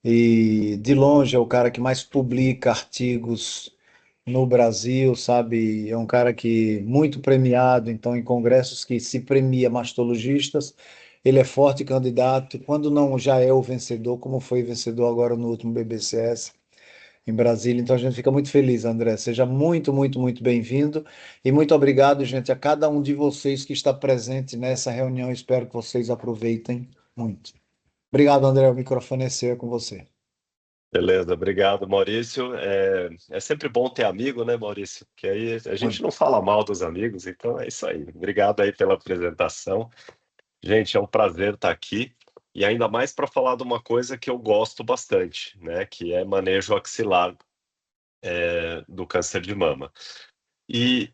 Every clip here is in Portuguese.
e de longe é o cara que mais publica artigos no Brasil, sabe? É um cara que muito premiado, então em congressos que se premia mastologistas, ele é forte candidato, quando não já é o vencedor, como foi vencedor agora no último BBCS em Brasília. Então a gente fica muito feliz, André. Seja muito, muito, muito bem-vindo e muito obrigado, gente, a cada um de vocês que está presente nessa reunião. Espero que vocês aproveitem muito. Obrigado, André. O microfone é seu, é com você. Beleza, obrigado, Maurício. É sempre bom ter amigo, né, Maurício? Que aí a gente Muito. não fala mal dos amigos, então é isso aí. Obrigado aí pela apresentação. Gente, é um prazer estar aqui e ainda mais para falar de uma coisa que eu gosto bastante, né, que é manejo axilar do câncer de mama. E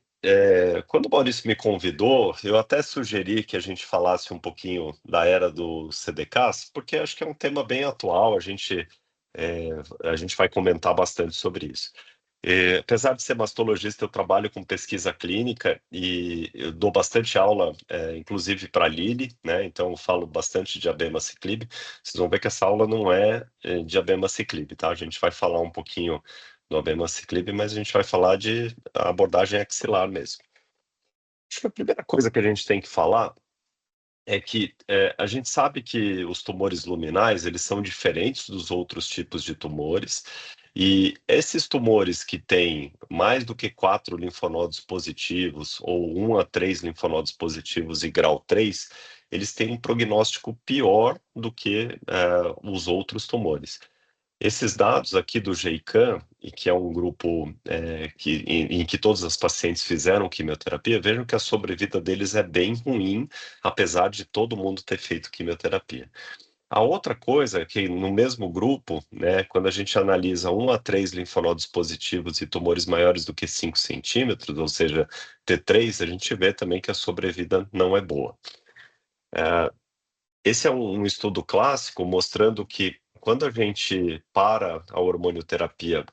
quando o Maurício me convidou, eu até sugeri que a gente falasse um pouquinho da era do CDKs, porque acho que é um tema bem atual, é, a gente vai comentar bastante sobre isso. Apesar de ser mastologista, eu trabalho com pesquisa clínica e eu dou bastante aula, inclusive para a Lili, né? Então eu falo bastante de abemaciclib. Vocês vão ver que essa aula não é de abemaciclib, tá? A gente vai falar um pouquinho do abemaciclib, mas a gente vai falar de abordagem axilar mesmo. Acho que a primeira coisa que a gente tem que falar é que a gente sabe que os tumores luminais eles são diferentes dos outros tipos de tumores e esses tumores que têm mais do que quatro linfonodos positivos ou um a três linfonodos positivos e grau 3, eles têm um prognóstico pior do que os outros tumores. Esses dados aqui do GEICAM, e que é um grupo em que todas as pacientes fizeram quimioterapia, vejam que a sobrevida deles é bem ruim, apesar de todo mundo ter feito quimioterapia. A outra coisa é que no mesmo grupo, né, quando a gente analisa um a 3 linfonodos positivos e tumores maiores do que 5 centímetros, ou seja, T3, a gente vê também que a sobrevida não é boa. Esse é um estudo clássico mostrando que quando a gente para a hormonioterapia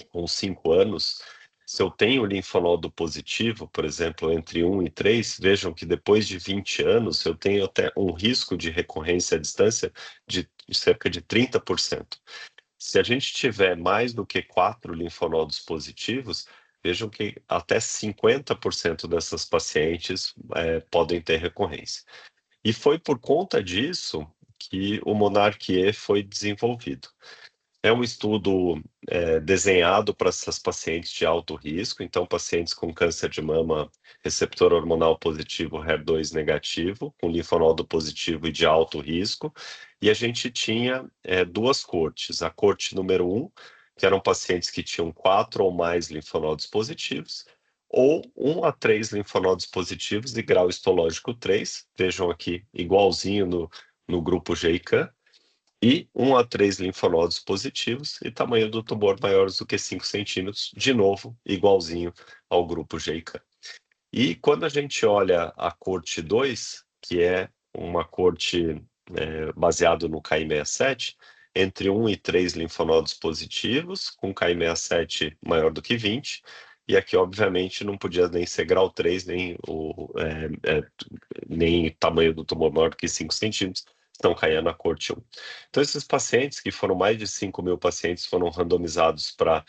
com 5 anos, se eu tenho linfonodo positivo, por exemplo, entre 1 e 3, vejam que depois de 20 anos eu tenho até um risco de recorrência à distância de cerca de 30%. Se a gente tiver mais do que 4 linfonodos positivos, vejam que até 50% dessas pacientes podem ter recorrência. E foi por conta disso que o Monarch-E foi desenvolvido. É um estudo desenhado para essas pacientes de alto risco, então pacientes com câncer de mama, receptor hormonal positivo, HER2 negativo, com linfonodo positivo e de alto risco. E a gente tinha duas cortes. A corte número 1, que eram pacientes que tinham 4 ou mais linfonodos positivos, ou 1 a 3 linfonodos positivos de grau histológico 3, vejam aqui, igualzinho no grupo GEICAM, e 1 a 3 linfonodos positivos e tamanho do tumor maiores do que 5 centímetros, de novo, igualzinho ao grupo GEICAM. E quando a gente olha a corte 2, que é uma corte baseado no KI67, entre 1 e 3 linfonodos positivos, com KI67 maior do que 20, e aqui, obviamente, não podia nem ser grau 3, nem tamanho do tumor maior do que 5 centímetros, estão caindo na corte 1. Então, esses pacientes, que foram mais de 5 mil pacientes, foram randomizados para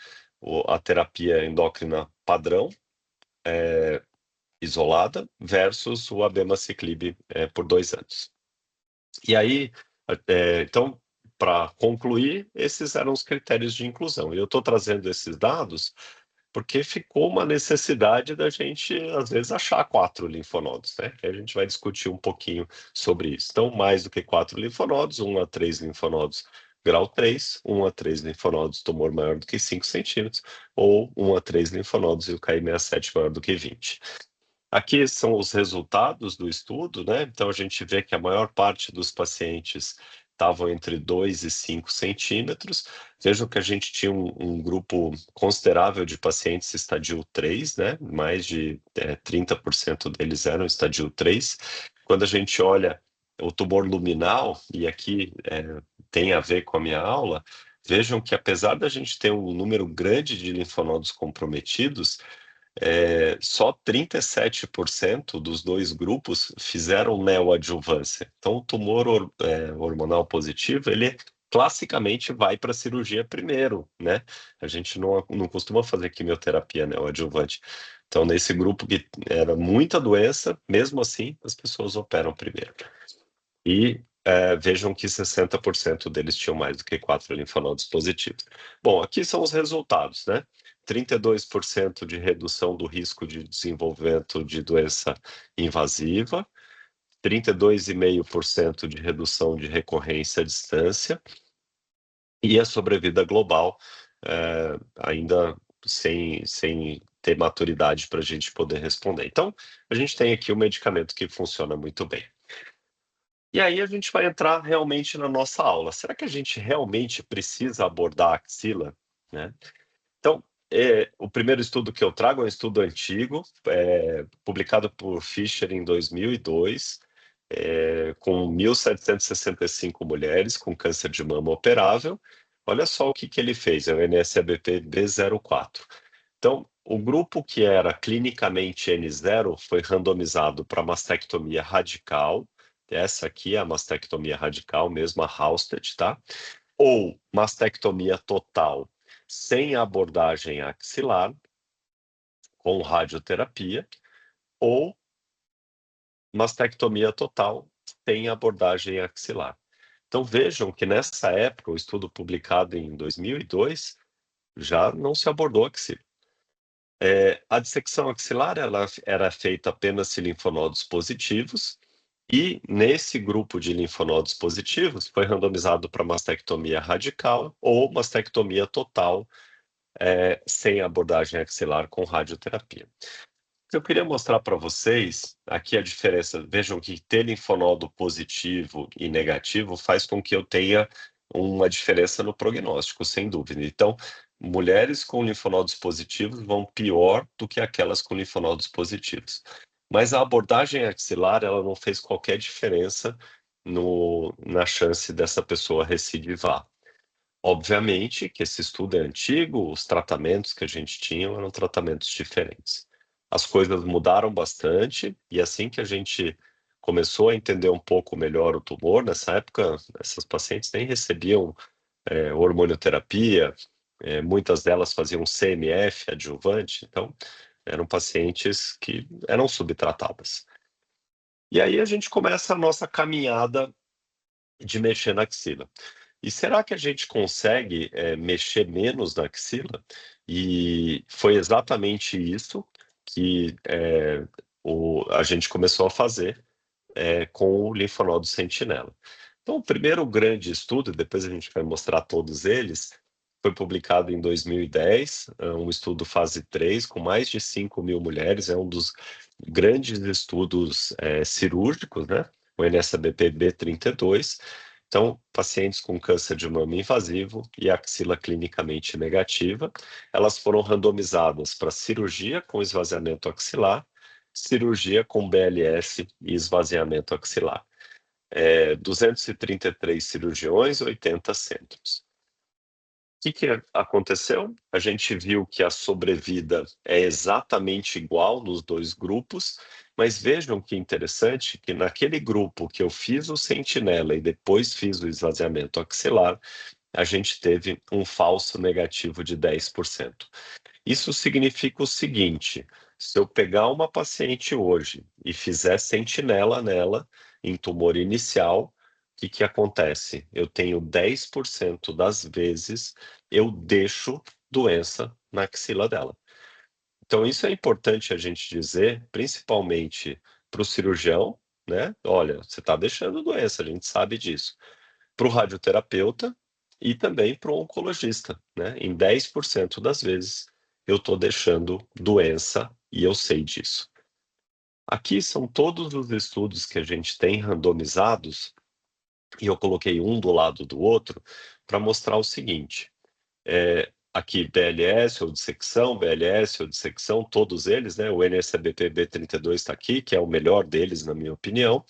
a terapia endócrina padrão, isolada, versus o abemaciclib por 2 anos. E aí, então, para concluir, esses eram os critérios de inclusão. E eu estou trazendo esses dados porque ficou uma necessidade da gente, às vezes, achar 4 linfonodos, né? Que a gente vai discutir um pouquinho sobre isso. Então, mais do que 4 linfonodos, 1 a 3 linfonodos grau 3, 1 a 3 linfonodos tumor maior do que 5 centímetros, ou 1 a 3 linfonodos e o KI67 maior do que 20. Aqui são os resultados do estudo, né? Então a gente vê que a maior parte dos pacientes estavam entre 2 e 5 centímetros. Vejam que a gente tinha um grupo considerável de pacientes estadio 3, né? Mais de 30% deles eram estadio 3. Quando a gente olha o tumor luminal, e aqui tem a ver com a minha aula, vejam que apesar da gente ter um número grande de linfonodos comprometidos, só 37% dos dois grupos fizeram neoadjuvância. Então, o tumor hormonal positivo, ele classicamente vai para a cirurgia primeiro, né? A gente não costuma fazer quimioterapia neoadjuvante. Então, nesse grupo que era muita doença, mesmo assim, as pessoas operam primeiro. E vejam que 60% deles tinham mais do que 4 linfonodos positivos. Bom, aqui são os resultados, né? 32% de redução do risco de desenvolvimento de doença invasiva, 32,5% de redução de recorrência à distância e a sobrevida global, ainda sem ter maturidade para a gente poder responder. Então, a gente tem aqui um medicamento que funciona muito bem. E aí a gente vai entrar realmente na nossa aula. Será que a gente realmente precisa abordar a axila, né? Então, o primeiro estudo que eu trago é um estudo antigo, publicado por Fischer em 2002, com 1.765 mulheres com câncer de mama operável. Olha só o que ele fez, é o NSABP B04. Então, o grupo que era clinicamente N0 foi randomizado para mastectomia radical. Essa aqui é a mastectomia radical, mesmo a Halsted, tá? Ou mastectomia total sem abordagem axilar, com radioterapia, ou mastectomia total sem abordagem axilar. Então vejam que nessa época, o estudo publicado em 2002, já não se abordou axila. A dissecção axilar ela era feita apenas se linfonodos positivos, e nesse grupo de linfonodos positivos foi randomizado para mastectomia radical ou mastectomia total, sem abordagem axilar com radioterapia. Eu queria mostrar para vocês aqui a diferença. Vejam que ter linfonodo positivo e negativo faz com que eu tenha uma diferença no prognóstico, sem dúvida. Então, mulheres com linfonodos positivos vão pior do que aquelas com linfonodos positivos. Mas a abordagem axilar, ela não fez qualquer diferença na chance dessa pessoa recidivar. Obviamente que esse estudo é antigo, os tratamentos que a gente tinha eram tratamentos diferentes. As coisas mudaram bastante, e assim que a gente começou a entender um pouco melhor o tumor, nessa época, essas pacientes nem recebiam hormonioterapia, muitas delas faziam CMF adjuvante, então eram pacientes que eram subtratadas. E aí a gente começa a nossa caminhada de mexer na axila. E será que a gente consegue mexer menos na axila? E foi exatamente isso que a gente começou a fazer com o linfonodo sentinela. Então, o primeiro grande estudo, depois a gente vai mostrar todos eles, foi publicado em 2010, um estudo fase 3, com mais de 5.000 mulheres, é um dos grandes estudos cirúrgicos, né? O NSABP B32. Então, pacientes com câncer de mama invasivo e axila clinicamente negativa, elas foram randomizadas para cirurgia com esvaziamento axilar, cirurgia com BLS e esvaziamento axilar. 233 cirurgiões, 80 centros. O que aconteceu? A gente viu que a sobrevida é exatamente igual nos dois grupos, mas vejam que interessante que naquele grupo que eu fiz o sentinela e depois fiz o esvaziamento axilar, a gente teve um falso negativo de 10%. Isso significa o seguinte: se eu pegar uma paciente hoje e fizer sentinela nela, em tumor inicial, o que acontece? Eu tenho 10% das vezes eu deixo doença na axila dela. Então, isso é importante a gente dizer, principalmente para o cirurgião, né? Olha, você está deixando doença, a gente sabe disso. Para o radioterapeuta e também para o oncologista, né? Em 10% das vezes eu estou deixando doença e eu sei disso. Aqui são todos os estudos que a gente tem randomizados, e eu coloquei um do lado do outro para mostrar o seguinte: aqui BLS ou dissecção, BLS ou dissecção, todos eles, né? O NSABP B32 está aqui, que é o melhor deles, na minha opinião.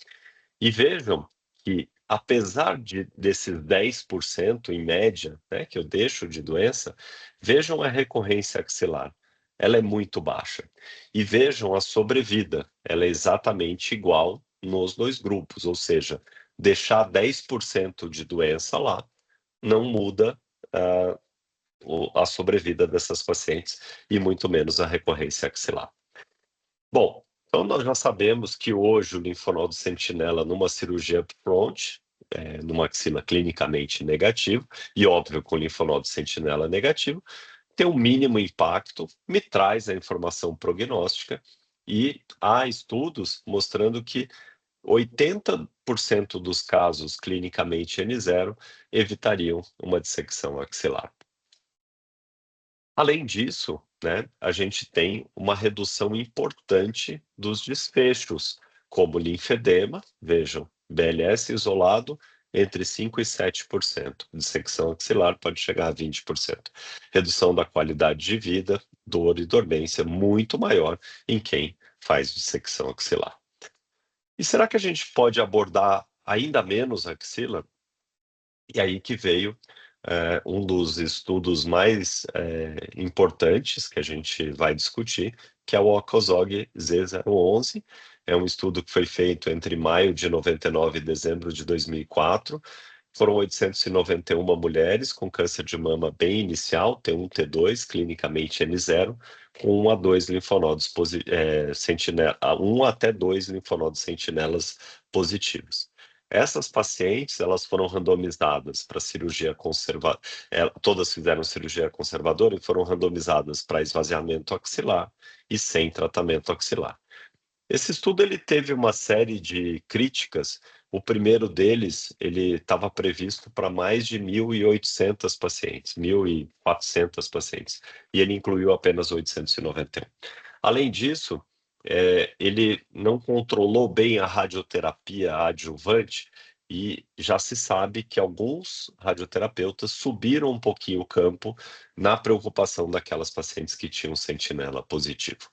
E vejam que, apesar desses 10% em média, né, que eu deixo de doença, vejam a recorrência axilar. Ela é muito baixa. E vejam a sobrevida. Ela é exatamente igual nos dois grupos, ou seja, deixar 10% de doença lá não muda a sobrevida dessas pacientes e muito menos a recorrência axilar. Bom, então nós já sabemos que hoje o linfonodo sentinela numa cirurgia upfront, numa axila clinicamente negativo, e óbvio com linfonodo sentinela negativo, tem um mínimo impacto, me traz a informação prognóstica, e há estudos mostrando que 80% dos casos clinicamente N0 evitariam uma dissecção axilar. Além disso, né, a gente tem uma redução importante dos desfechos, como linfedema, vejam, BLS isolado entre 5% e 7%, dissecção axilar pode chegar a 20%. Redução da qualidade de vida, dor e dormência muito maior em quem faz dissecção axilar. E será que a gente pode abordar ainda menos a axila? E aí que veio um dos estudos mais importantes que a gente vai discutir, que é o OCOSOG Z011. É um estudo que foi feito entre maio de 99 e dezembro de 2004. Foram 891 mulheres com câncer de mama bem inicial, T1, T2, clinicamente N0, com 1 a 2 linfonodos sentinela, 1 até 2 linfonodos sentinelas positivos. Essas pacientes, elas foram randomizadas para cirurgia conservadora, todas fizeram cirurgia conservadora e foram randomizadas para esvaziamento axilar e sem tratamento axilar. Esse estudo ele teve uma série de críticas. O primeiro deles, ele estava previsto para mais de 1.800 pacientes, 1.400 pacientes, e ele incluiu apenas 891. Além disso, ele não controlou bem a radioterapia adjuvante e já se sabe que alguns radioterapeutas subiram um pouquinho o campo na preocupação daquelas pacientes que tinham sentinela positivo,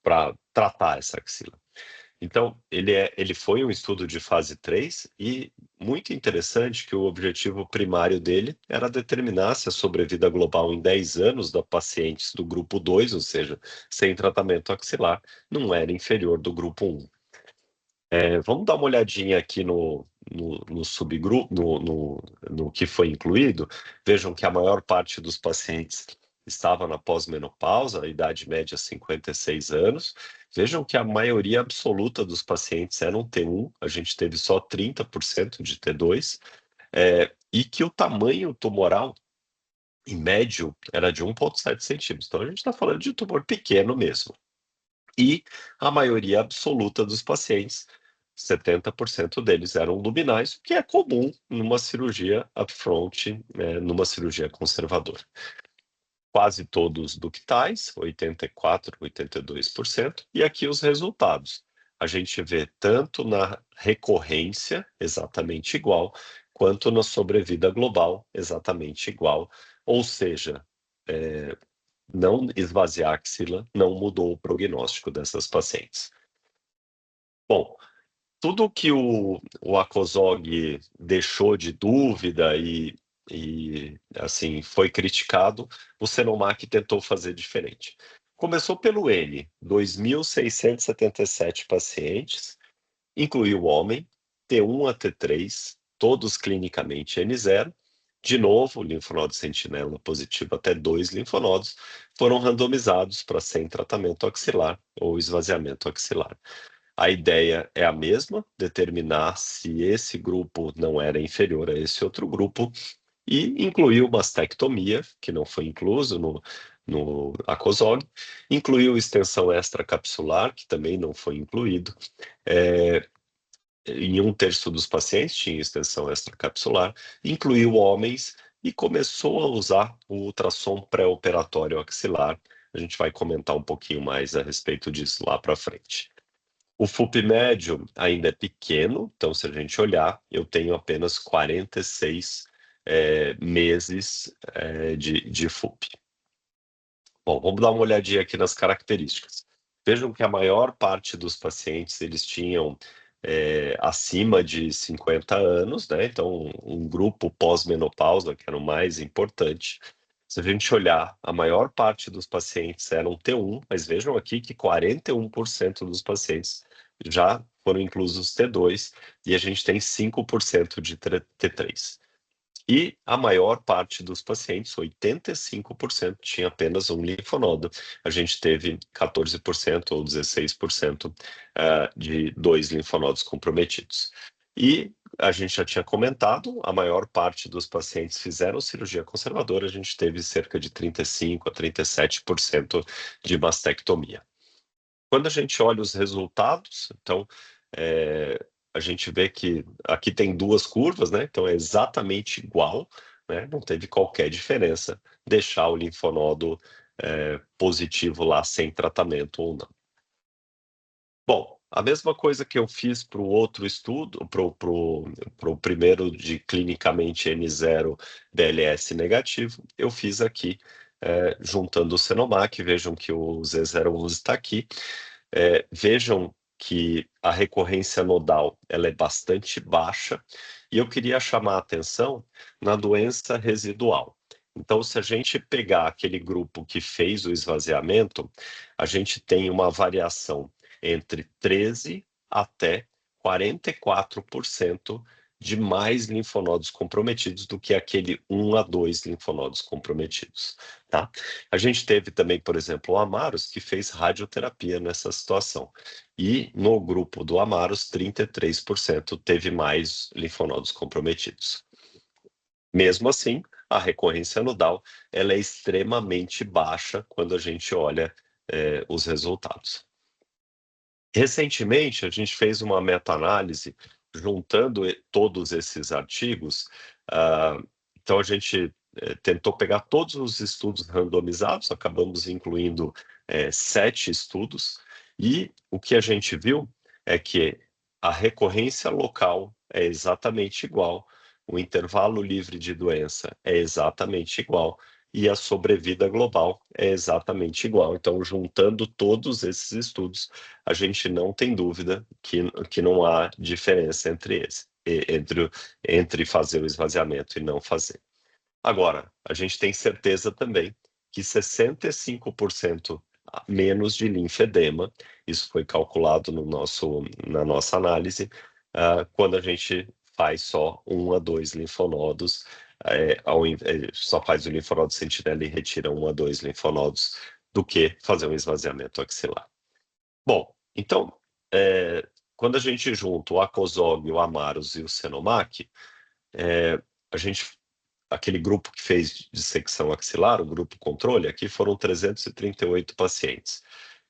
para tratar essa axila. Então, ele foi um estudo de fase 3 e muito interessante que o objetivo primário dele era determinar se a sobrevida global em 10 anos da pacientes do grupo 2, ou seja, sem tratamento axilar, não era inferior do grupo 1. Vamos dar uma olhadinha aqui no subgrupo, no que foi incluído. Vejam que a maior parte dos pacientes estava na pós-menopausa, a idade média 56 anos. Vejam que a maioria absoluta dos pacientes eram T1, a gente teve só 30% de T2, e que o tamanho tumoral, em médio, era de 1,7 centímetros. Então a gente está falando de tumor pequeno mesmo. E a maioria absoluta dos pacientes, 70% deles eram luminais, o que é comum numa cirurgia upfront, numa cirurgia conservadora. Quase todos ductais, 84%, 82%, e aqui os resultados. A gente vê tanto na recorrência, exatamente igual, quanto na sobrevida global, exatamente igual. Ou seja, não esvaziar a axila não mudou o prognóstico dessas pacientes. Bom, tudo que o ACOSOG deixou de dúvida e assim, foi criticado, o Senomac tentou fazer diferente. Começou pelo N, 2.677 pacientes, incluiu homem, T1 a T3, todos clinicamente N0. De novo, linfonodo sentinela positivo até 2 linfonodos foram randomizados para sem tratamento axilar ou esvaziamento axilar. A ideia é a mesma, determinar se esse grupo não era inferior a esse outro grupo e incluiu mastectomia, que não foi incluso no ACOSOG, incluiu extensão extracapsular, que também não foi incluído. Em 1/3 dos pacientes tinha extensão extracapsular, incluiu homens e começou a usar o ultrassom pré-operatório axilar. A gente vai comentar um pouquinho mais a respeito disso lá para frente. O FUP médio ainda é pequeno, então se a gente olhar, eu tenho apenas 46 meses de FUP. Bom, vamos dar uma olhadinha aqui nas características. Vejam que a maior parte dos pacientes eles tinham acima de 50 anos, né? Então um grupo pós-menopausa, que era o mais importante. Se a gente olhar, a maior parte dos pacientes eram T1, mas vejam aqui que 41% dos pacientes já foram inclusos T2 e a gente tem 5% de T3. E a maior parte dos pacientes, 85%, tinha apenas um linfonodo. A gente teve 14% ou 16% de 2 linfonodos comprometidos. E a gente já tinha comentado, a maior parte dos pacientes fizeram cirurgia conservadora, a gente teve cerca de 35% a 37% de mastectomia. Quando a gente olha os resultados, então, a gente vê que aqui tem duas curvas, né? Então é exatamente igual, né? Não teve qualquer diferença deixar o linfonodo positivo lá sem tratamento ou não. Bom, a mesma coisa que eu fiz para o outro estudo, para o primeiro de clinicamente N0 BLS negativo, eu fiz aqui, juntando o Senomac. Vejam que o Z01 está aqui. Vejam que a recorrência nodal ela é bastante baixa, e eu queria chamar a atenção na doença residual. Então, se a gente pegar aquele grupo que fez o esvaziamento, a gente tem uma variação entre 13 até 44% de mais linfonodos comprometidos do que aquele 1 a 2 linfonodos comprometidos, tá? A gente teve também, por exemplo, o Amaros, que fez radioterapia nessa situação. E no grupo do Amaros, 33% teve mais linfonodos comprometidos. Mesmo assim, a recorrência nodal ela é extremamente baixa quando a gente olha os resultados. Recentemente, a gente fez uma meta-análise juntando todos esses artigos. Então, a gente tentou pegar todos os estudos randomizados, acabamos incluindo 7 estudos, e o que a gente viu é que a recorrência local é exatamente igual, o intervalo livre de doença é exatamente igual, e a sobrevida global é exatamente igual. Então, juntando todos esses estudos, a gente não tem dúvida que não há diferença entre fazer o esvaziamento e não fazer. Agora, a gente tem certeza também que 65% menos de linfedema, isso foi calculado na nossa análise, quando a gente faz só 1 a 2 linfonodos, só faz o linfonodo sentinela e retira 1 a 2 linfonodos, do que fazer um esvaziamento axilar. Bom, então, quando a gente junta o Acozog, o Amaros e o Senomac, aquele grupo que fez dissecção axilar, o grupo controle, aqui foram 338 pacientes.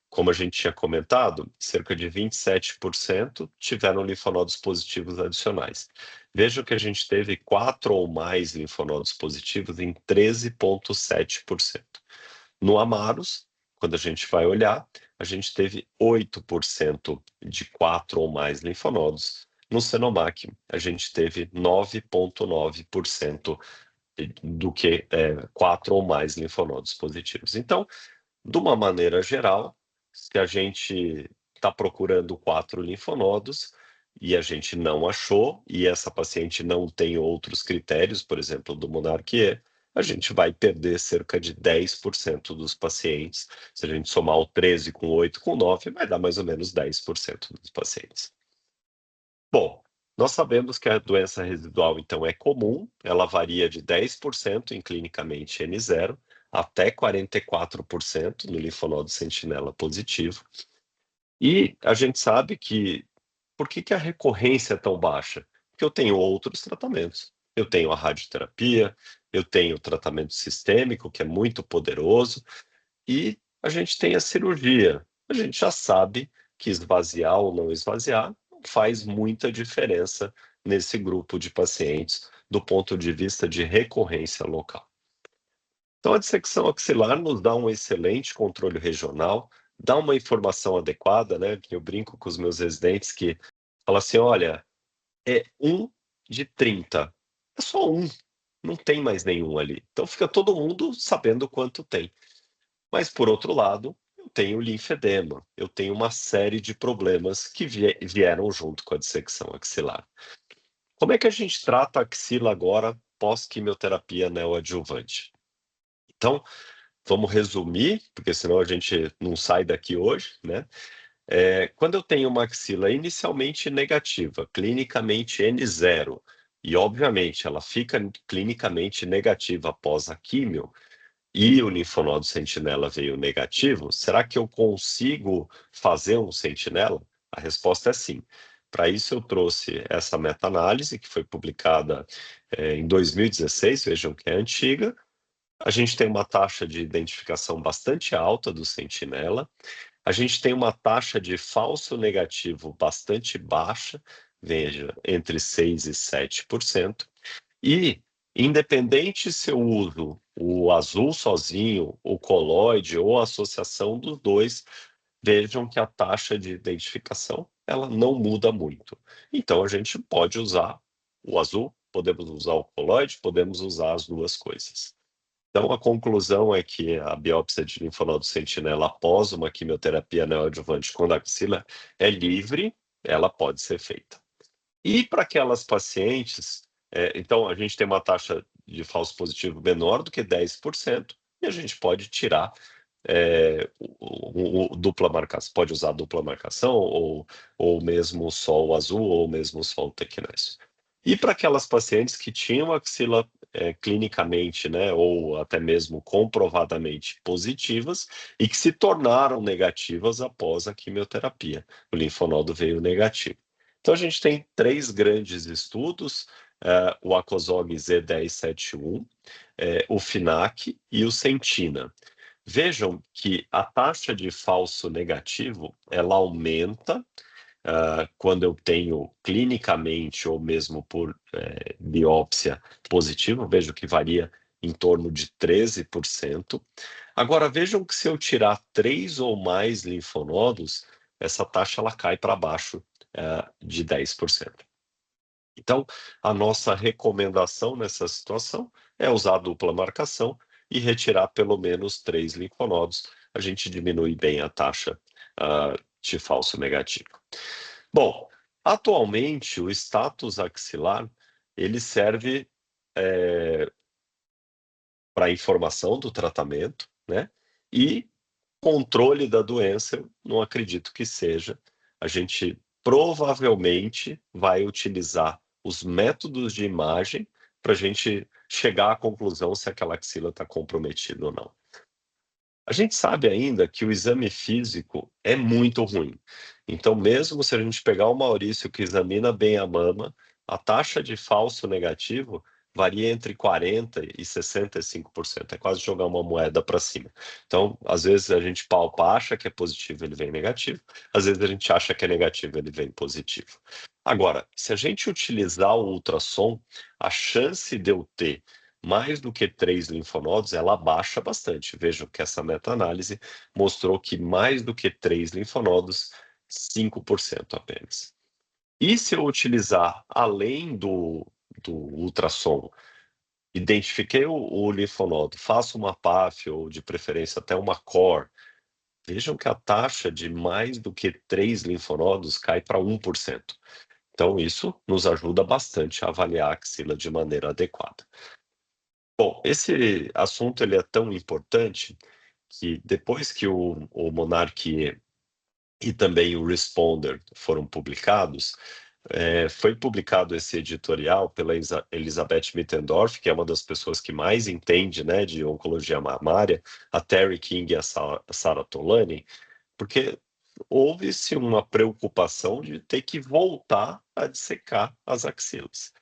Como a gente tinha comentado, cerca de 27% tiveram linfonodos positivos adicionais. Vejam que a gente teve 4 ou mais linfonodos positivos em 13,7%. No Amaros, quando a gente vai olhar, a gente teve 8% de 4 ou mais linfonodos. No Senomac, a gente teve 9,9% do que 4 ou mais linfonodos positivos. Então, de uma maneira geral, se a gente está procurando 4 linfonodos e a gente não achou, e essa paciente não tem outros critérios, por exemplo, do Monarch-E, a gente vai perder cerca de 10% dos pacientes. Se a gente somar o 13 com 8 com 9, vai dar mais ou menos 10% dos pacientes. Bom, nós sabemos que a doença residual, então, é comum, ela varia de 10% em clinicamente N0 até 44% no linfonodo sentinela positivo. E a gente sabe que por que a recorrência é tão baixa? Porque eu tenho outros tratamentos. Eu tenho a radioterapia, eu tenho o tratamento sistêmico, que é muito poderoso, e a gente tem a cirurgia. A gente já sabe que esvaziar ou não esvaziar não faz muita diferença nesse grupo de pacientes do ponto de vista de recorrência local. Então, a dissecção axilar nos dá um excelente controle regional, dá uma informação adequada, né? Eu brinco com os meus residentes que falam assim: olha, é 1 de 30. É só um, não tem mais nenhum ali. Então, fica todo mundo sabendo quanto tem. Mas, por outro lado, eu tenho linfedema, eu tenho uma série de problemas que vieram junto com a dissecção axilar. Como é que a gente trata a axila agora pós-quimioterapia neoadjuvante? Então, vamos resumir, porque senão a gente não sai daqui hoje, né? Quando eu tenho uma axila inicialmente negativa, clinicamente N0, e obviamente ela fica clinicamente negativa após a químio, e o linfonodo sentinela veio negativo, será que eu consigo fazer um sentinela? A resposta é sim. Para isso, eu trouxe essa meta-análise, que foi publicada em 2016, vejam que é antiga. A gente tem uma taxa de identificação bastante alta do sentinela. A gente tem uma taxa de falso negativo bastante baixa, veja, entre 6% e 7%. E, independente se eu uso o azul sozinho, o coloide ou a associação dos dois, vejam que a taxa de identificação ela não muda muito. Então, a gente pode usar o azul, podemos usar o coloide, podemos usar as duas coisas. Então, a conclusão é que a biópsia de linfonodo sentinela após uma quimioterapia neoadjuvante com daxila é livre, ela pode ser feita. E para aquelas pacientes, então a gente tem uma taxa de falso positivo menor do que 10%, e a gente pode tirar o dupla marcação, pode usar dupla marcação, ou mesmo só o azul, ou mesmo só o tecnésio. E para aquelas pacientes que tinham axila clinicamente, né, ou até mesmo comprovadamente positivas, e que se tornaram negativas após a quimioterapia. O linfonodo veio negativo. Então, a gente tem 3 grandes estudos, o ACOSOG Z1071, o FINAC e o SENTINA. Vejam que a taxa de falso negativo, ela aumenta quando eu tenho clinicamente ou mesmo por biópsia positiva, vejo que varia em torno de 13%. Agora, vejam que se eu tirar 3 ou mais linfonodos, essa taxa ela cai para baixo de 10%. Então, a nossa recomendação nessa situação é usar a dupla marcação e retirar pelo menos 3 linfonodos. A gente diminui bem a taxa de falso negativo. Bom, atualmente o status axilar ele serve para informação do tratamento, né? E controle da doença, eu não acredito que seja. A gente provavelmente vai utilizar os métodos de imagem para a gente chegar à conclusão se aquela axila está comprometida ou não. A gente sabe ainda que o exame físico é muito ruim. Então, mesmo se a gente pegar o Maurício que examina bem a mama, a taxa de falso negativo varia entre 40% e 65%. É quase jogar uma moeda para cima. Então, às vezes a gente palpa, acha que é positivo, ele vem negativo. Às vezes a gente acha que é negativo, ele vem positivo. Agora, se a gente utilizar o ultrassom, a chance de eu ter mais do que 3 linfonodos, ela baixa bastante. Vejam que essa meta-análise mostrou que mais do que 3 linfonodos, 5% apenas. E se eu utilizar, além do ultrassom, identifiquei o linfonodo, faço uma PAF ou de preferência até uma COR, vejam que a taxa de mais do que 3 linfonodos cai para 1%. Então, isso nos ajuda bastante a avaliar a axila de maneira adequada. Bom, esse assunto ele é tão importante que depois que o Monarch e também o Responder foram publicados, foi publicado esse editorial pela Elizabeth Mittendorf, que é uma das pessoas que mais entende, né, de oncologia mamária, a Terry King e a Sarah Tolani, porque houve-se uma preocupação de ter que voltar a dissecar as axilas.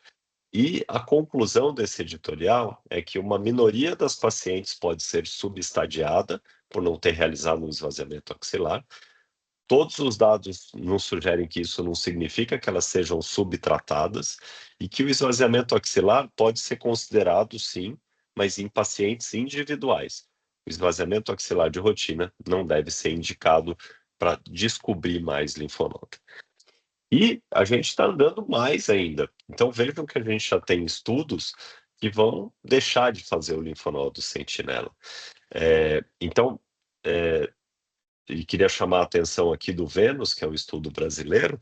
E a conclusão desse editorial é que uma minoria das pacientes pode ser subestadiada por não ter realizado um esvaziamento axilar. Todos os dados nos sugerem que isso não significa que elas sejam subtratadas e que o esvaziamento axilar pode ser considerado, sim, mas em pacientes individuais. O esvaziamento axilar de rotina não deve ser indicado para descobrir mais linfonodo. E a gente está andando mais ainda. Então vejam que a gente já tem estudos que vão deixar de fazer o linfonodo sentinela. Então, e queria chamar a atenção aqui do Vênus, que é um estudo brasileiro,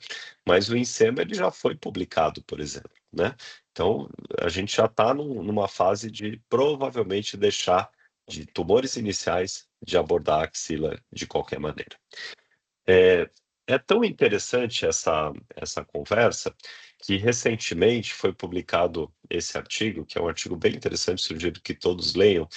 mas o INSEMA ele já foi publicado, por exemplo, né? Então, a gente já está numa fase de provavelmente deixar de tumores iniciais de abordar a axila de qualquer maneira. É tão interessante essa conversa que recentemente foi publicado esse artigo, que é um artigo bem interessante, sugiro que todos leiam,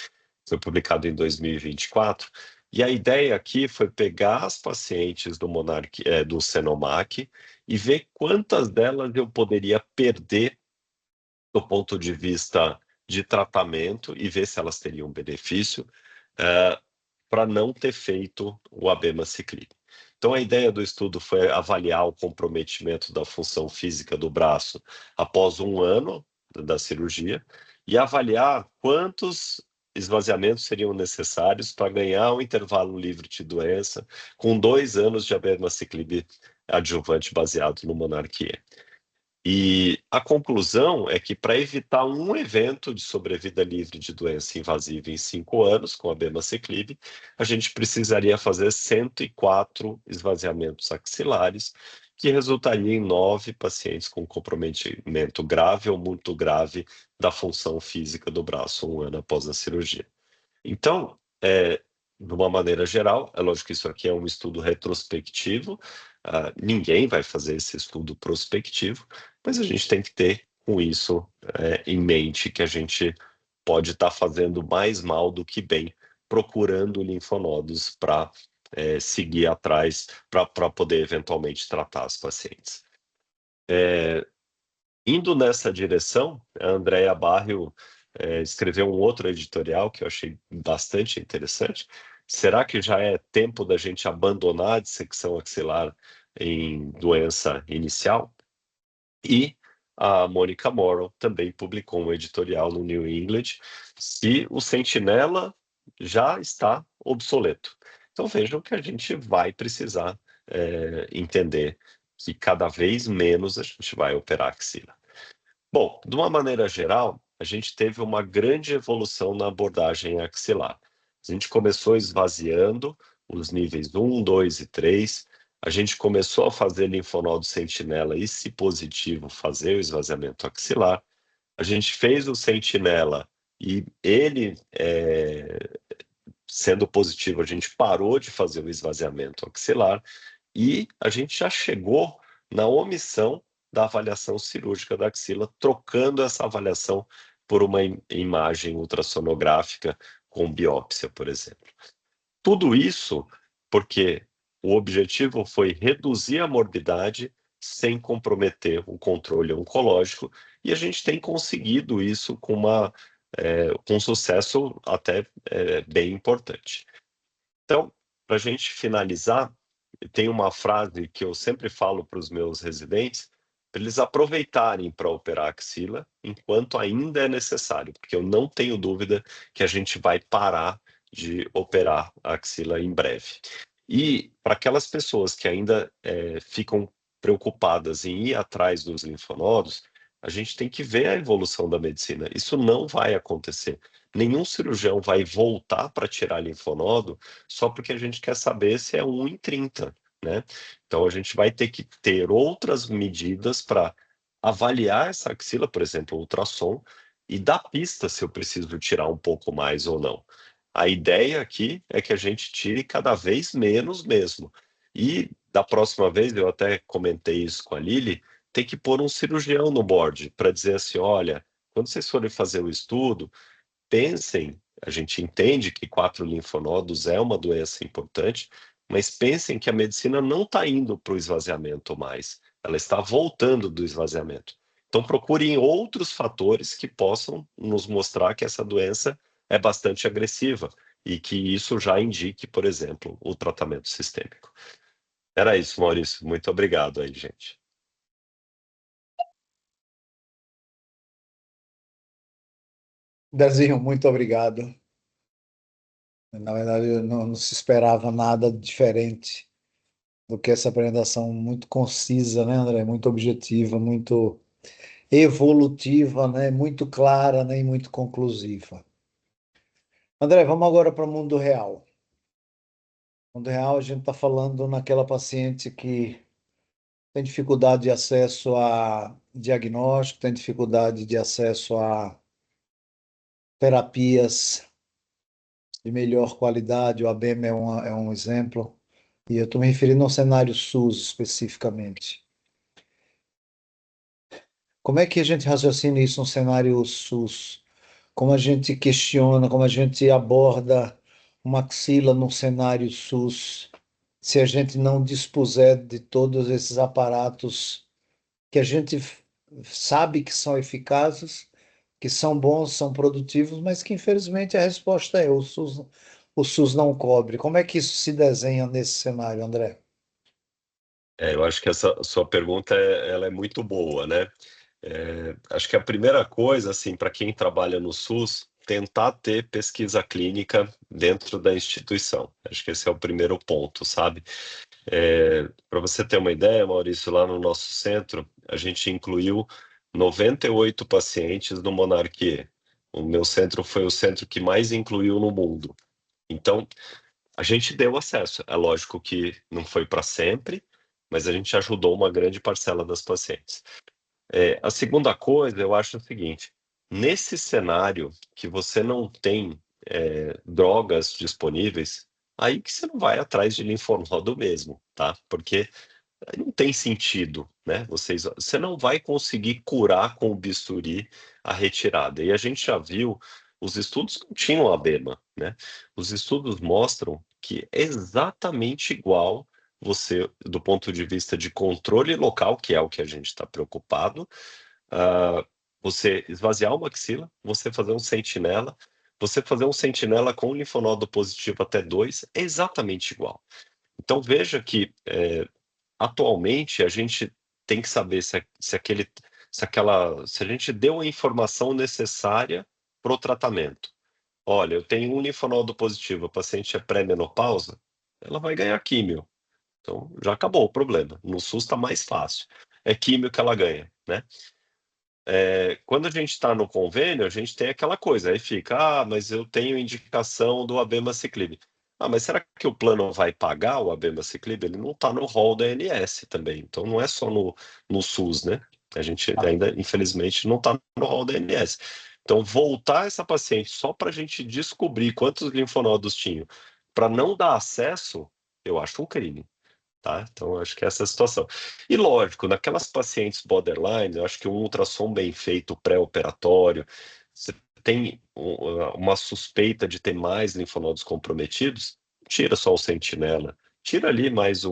foi publicado em 2024, e a ideia aqui foi pegar as pacientes do Senomac e ver quantas delas eu poderia perder do ponto de vista de tratamento e ver se elas teriam benefício para não ter feito o abemaciclib. Então, a ideia do estudo foi avaliar o comprometimento da função física do braço após um ano da cirurgia e avaliar quantos esvaziamentos seriam necessários para ganhar um intervalo livre de doença com 2 anos de abemaciclib adjuvante baseado no Monarquia. E a conclusão é que para evitar um evento de sobrevida livre de doença invasiva em 5 anos, com a abemaciclib, a gente precisaria fazer 104 esvaziamentos axilares, que resultaria em 9 pacientes com comprometimento grave ou muito grave da função física do braço um ano após a cirurgia. Então, de uma maneira geral, é lógico que isso aqui é um estudo retrospectivo, ninguém vai fazer esse estudo prospectivo, mas a gente tem que ter com isso em mente que a gente pode estar fazendo mais mal do que bem, procurando linfonodos para seguir atrás, para poder eventualmente tratar as pacientes. Indo nessa direção, a Andrea Barrio escreveu um outro editorial que eu achei bastante interessante. Será que já é tempo da gente abandonar a dissecção axilar em doença inicial? E a Monica Morrow também publicou um editorial no New England se o Sentinela já está obsoleto. Então vejam que a gente vai precisar entender que cada vez menos a gente vai operar axila. Bom, de uma maneira geral, a gente teve uma grande evolução na abordagem axilar. A gente começou esvaziando os níveis 1, 2 e 3. A gente começou a fazer linfonodo sentinela e, se positivo, fazer o esvaziamento axilar. A gente fez o sentinela e ele, sendo positivo, a gente parou de fazer o esvaziamento axilar e a gente já chegou na omissão da avaliação cirúrgica da axila, trocando essa avaliação por uma imagem ultrassonográfica com biópsia, por exemplo. Tudo isso porque o objetivo foi reduzir a morbidade sem comprometer o controle oncológico, e a gente tem conseguido isso com sucesso até bem importante. Então, para a gente finalizar, tem uma frase que eu sempre falo para os meus residentes, para eles aproveitarem para operar a axila enquanto ainda é necessário, porque eu não tenho dúvida que a gente vai parar de operar a axila em breve. E para aquelas pessoas que ainda ficam preocupadas em ir atrás dos linfonodos, a gente tem que ver a evolução da medicina. Isso não vai acontecer. Nenhum cirurgião vai voltar para tirar linfonodo só porque a gente quer saber se é 1 em 30, né? Então a gente vai ter que ter outras medidas para avaliar essa axila, por exemplo, ultrassom, e dar pista se eu preciso tirar um pouco mais ou não. A ideia aqui é que a gente tire cada vez menos mesmo. E da próxima vez, eu até comentei isso com a Lili, tem que pôr um cirurgião no board para dizer assim, olha, quando vocês forem fazer o estudo, pensem, a gente entende que 4 linfonodos é uma doença importante, mas pensem que a medicina não está indo para o esvaziamento mais, ela está voltando do esvaziamento. Então procurem outros fatores que possam nos mostrar que essa doença é bastante agressiva e que isso já indique, por exemplo, o tratamento sistêmico. Era isso, Maurício. Muito obrigado aí, gente. Dezinho, muito obrigado. Na verdade, eu não se esperava nada diferente do que essa apresentação muito concisa, né, André? Muito objetiva, muito evolutiva, né? Muito clara, né? E muito conclusiva. André, vamos agora para o mundo real. No mundo real, a gente está falando naquela paciente que tem dificuldade de acesso a diagnóstico, tem dificuldade de acesso a terapias de melhor qualidade. O ABEM é um exemplo. E eu estou me referindo ao cenário SUS especificamente. Como é que a gente raciocina isso no cenário SUS? Como a gente questiona, como a gente aborda uma axila no cenário SUS, se a gente não dispuser de todos esses aparatos que a gente sabe que são eficazes, que são bons, são produtivos, mas que infelizmente a resposta é o SUS não cobre. Como é que isso se desenha nesse cenário, André? Eu acho que essa sua pergunta ela é muito boa, né? Acho que a primeira coisa, assim, para quem trabalha no SUS, tentar ter pesquisa clínica dentro da instituição. Acho que esse é o primeiro ponto, sabe? Para você ter uma ideia, Maurício, lá no nosso centro, a gente incluiu 98 pacientes no Monarquie. O meu centro foi o centro que mais incluiu no mundo. Então, a gente deu acesso. É lógico que não foi para sempre, mas a gente ajudou uma grande parcela das pacientes. A segunda coisa, eu acho o seguinte: nesse cenário que você não tem drogas disponíveis, aí que você não vai atrás de linfonodo mesmo, tá? Porque aí não tem sentido, né? Você não vai conseguir curar com o bisturi a retirada. E a gente já viu, os estudos não tinham abema, né? Os estudos mostram que é exatamente igual você, do ponto de vista de controle local, que é o que a gente está preocupado, ah, você esvaziar uma axila, você fazer um sentinela com linfonodo positivo até 2 é exatamente igual. Então veja que atualmente a gente tem que saber se a gente deu a informação necessária para o tratamento. Olha, eu tenho um linfonodo positivo, a paciente é pré-menopausa, ela vai ganhar químio. Então já acabou o problema. No SUS está mais fácil. É químio que ela ganha, né? Quando a gente está no convênio, a gente tem aquela coisa, aí fica, mas eu tenho indicação do abemaciclib. Mas será que o plano vai pagar o abemaciclib? Ele não está no rol da ANS também, então não é só no SUS, né? A gente ainda, infelizmente, não está no rol da ANS. Então, voltar essa paciente só para a gente descobrir quantos linfonodos tinham, para não dar acesso, eu acho um crime. Tá? Então, acho que essa é a situação. E lógico, naquelas pacientes borderline, eu acho que um ultrassom bem feito pré-operatório, você tem uma suspeita de ter mais linfonodos comprometidos, tira só o sentinela, tira ali mais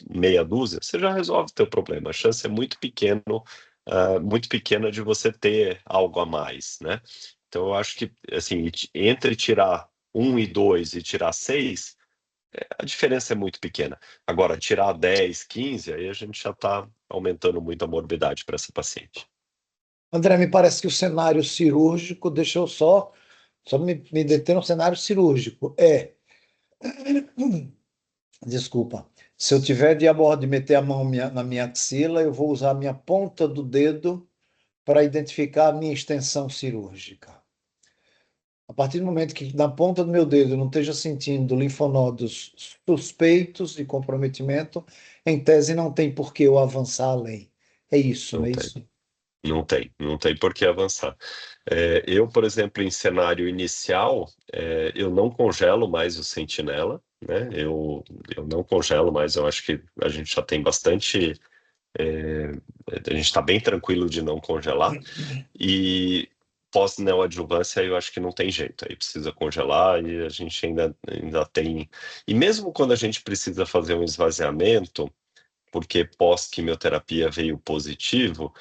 meia dúzia, você já resolve o teu problema. A chance é muito pequena de você ter algo a mais, né? Então, eu acho que, assim, entre tirar um e dois e tirar seis, a diferença é muito pequena. Agora, tirar 10, 15, aí a gente já está aumentando muito a morbidade para essa paciente. André, me parece que o cenário cirúrgico, deixa eu só me deter no cenário cirúrgico. Desculpa. Se eu tiver de meter a mão na minha axila, eu vou usar a minha ponta do dedo para identificar a minha extensão cirúrgica. A partir do momento que na ponta do meu dedo eu não esteja sentindo linfonodos suspeitos de comprometimento, em tese não tem por que eu avançar além. É isso, não Não é tem, isso? não tem por que avançar. Eu, por exemplo, em cenário inicial, eu não congelo mais o sentinela, né? Eu não congelo mais, eu acho que a gente já tem bastante. é, a gente está bem tranquilo de não congelar. E pós-neoadjuvância, eu acho que não tem jeito. Aí precisa congelar e a gente ainda tem. E mesmo quando a gente precisa fazer um esvaziamento, porque pós-quimioterapia veio positivo,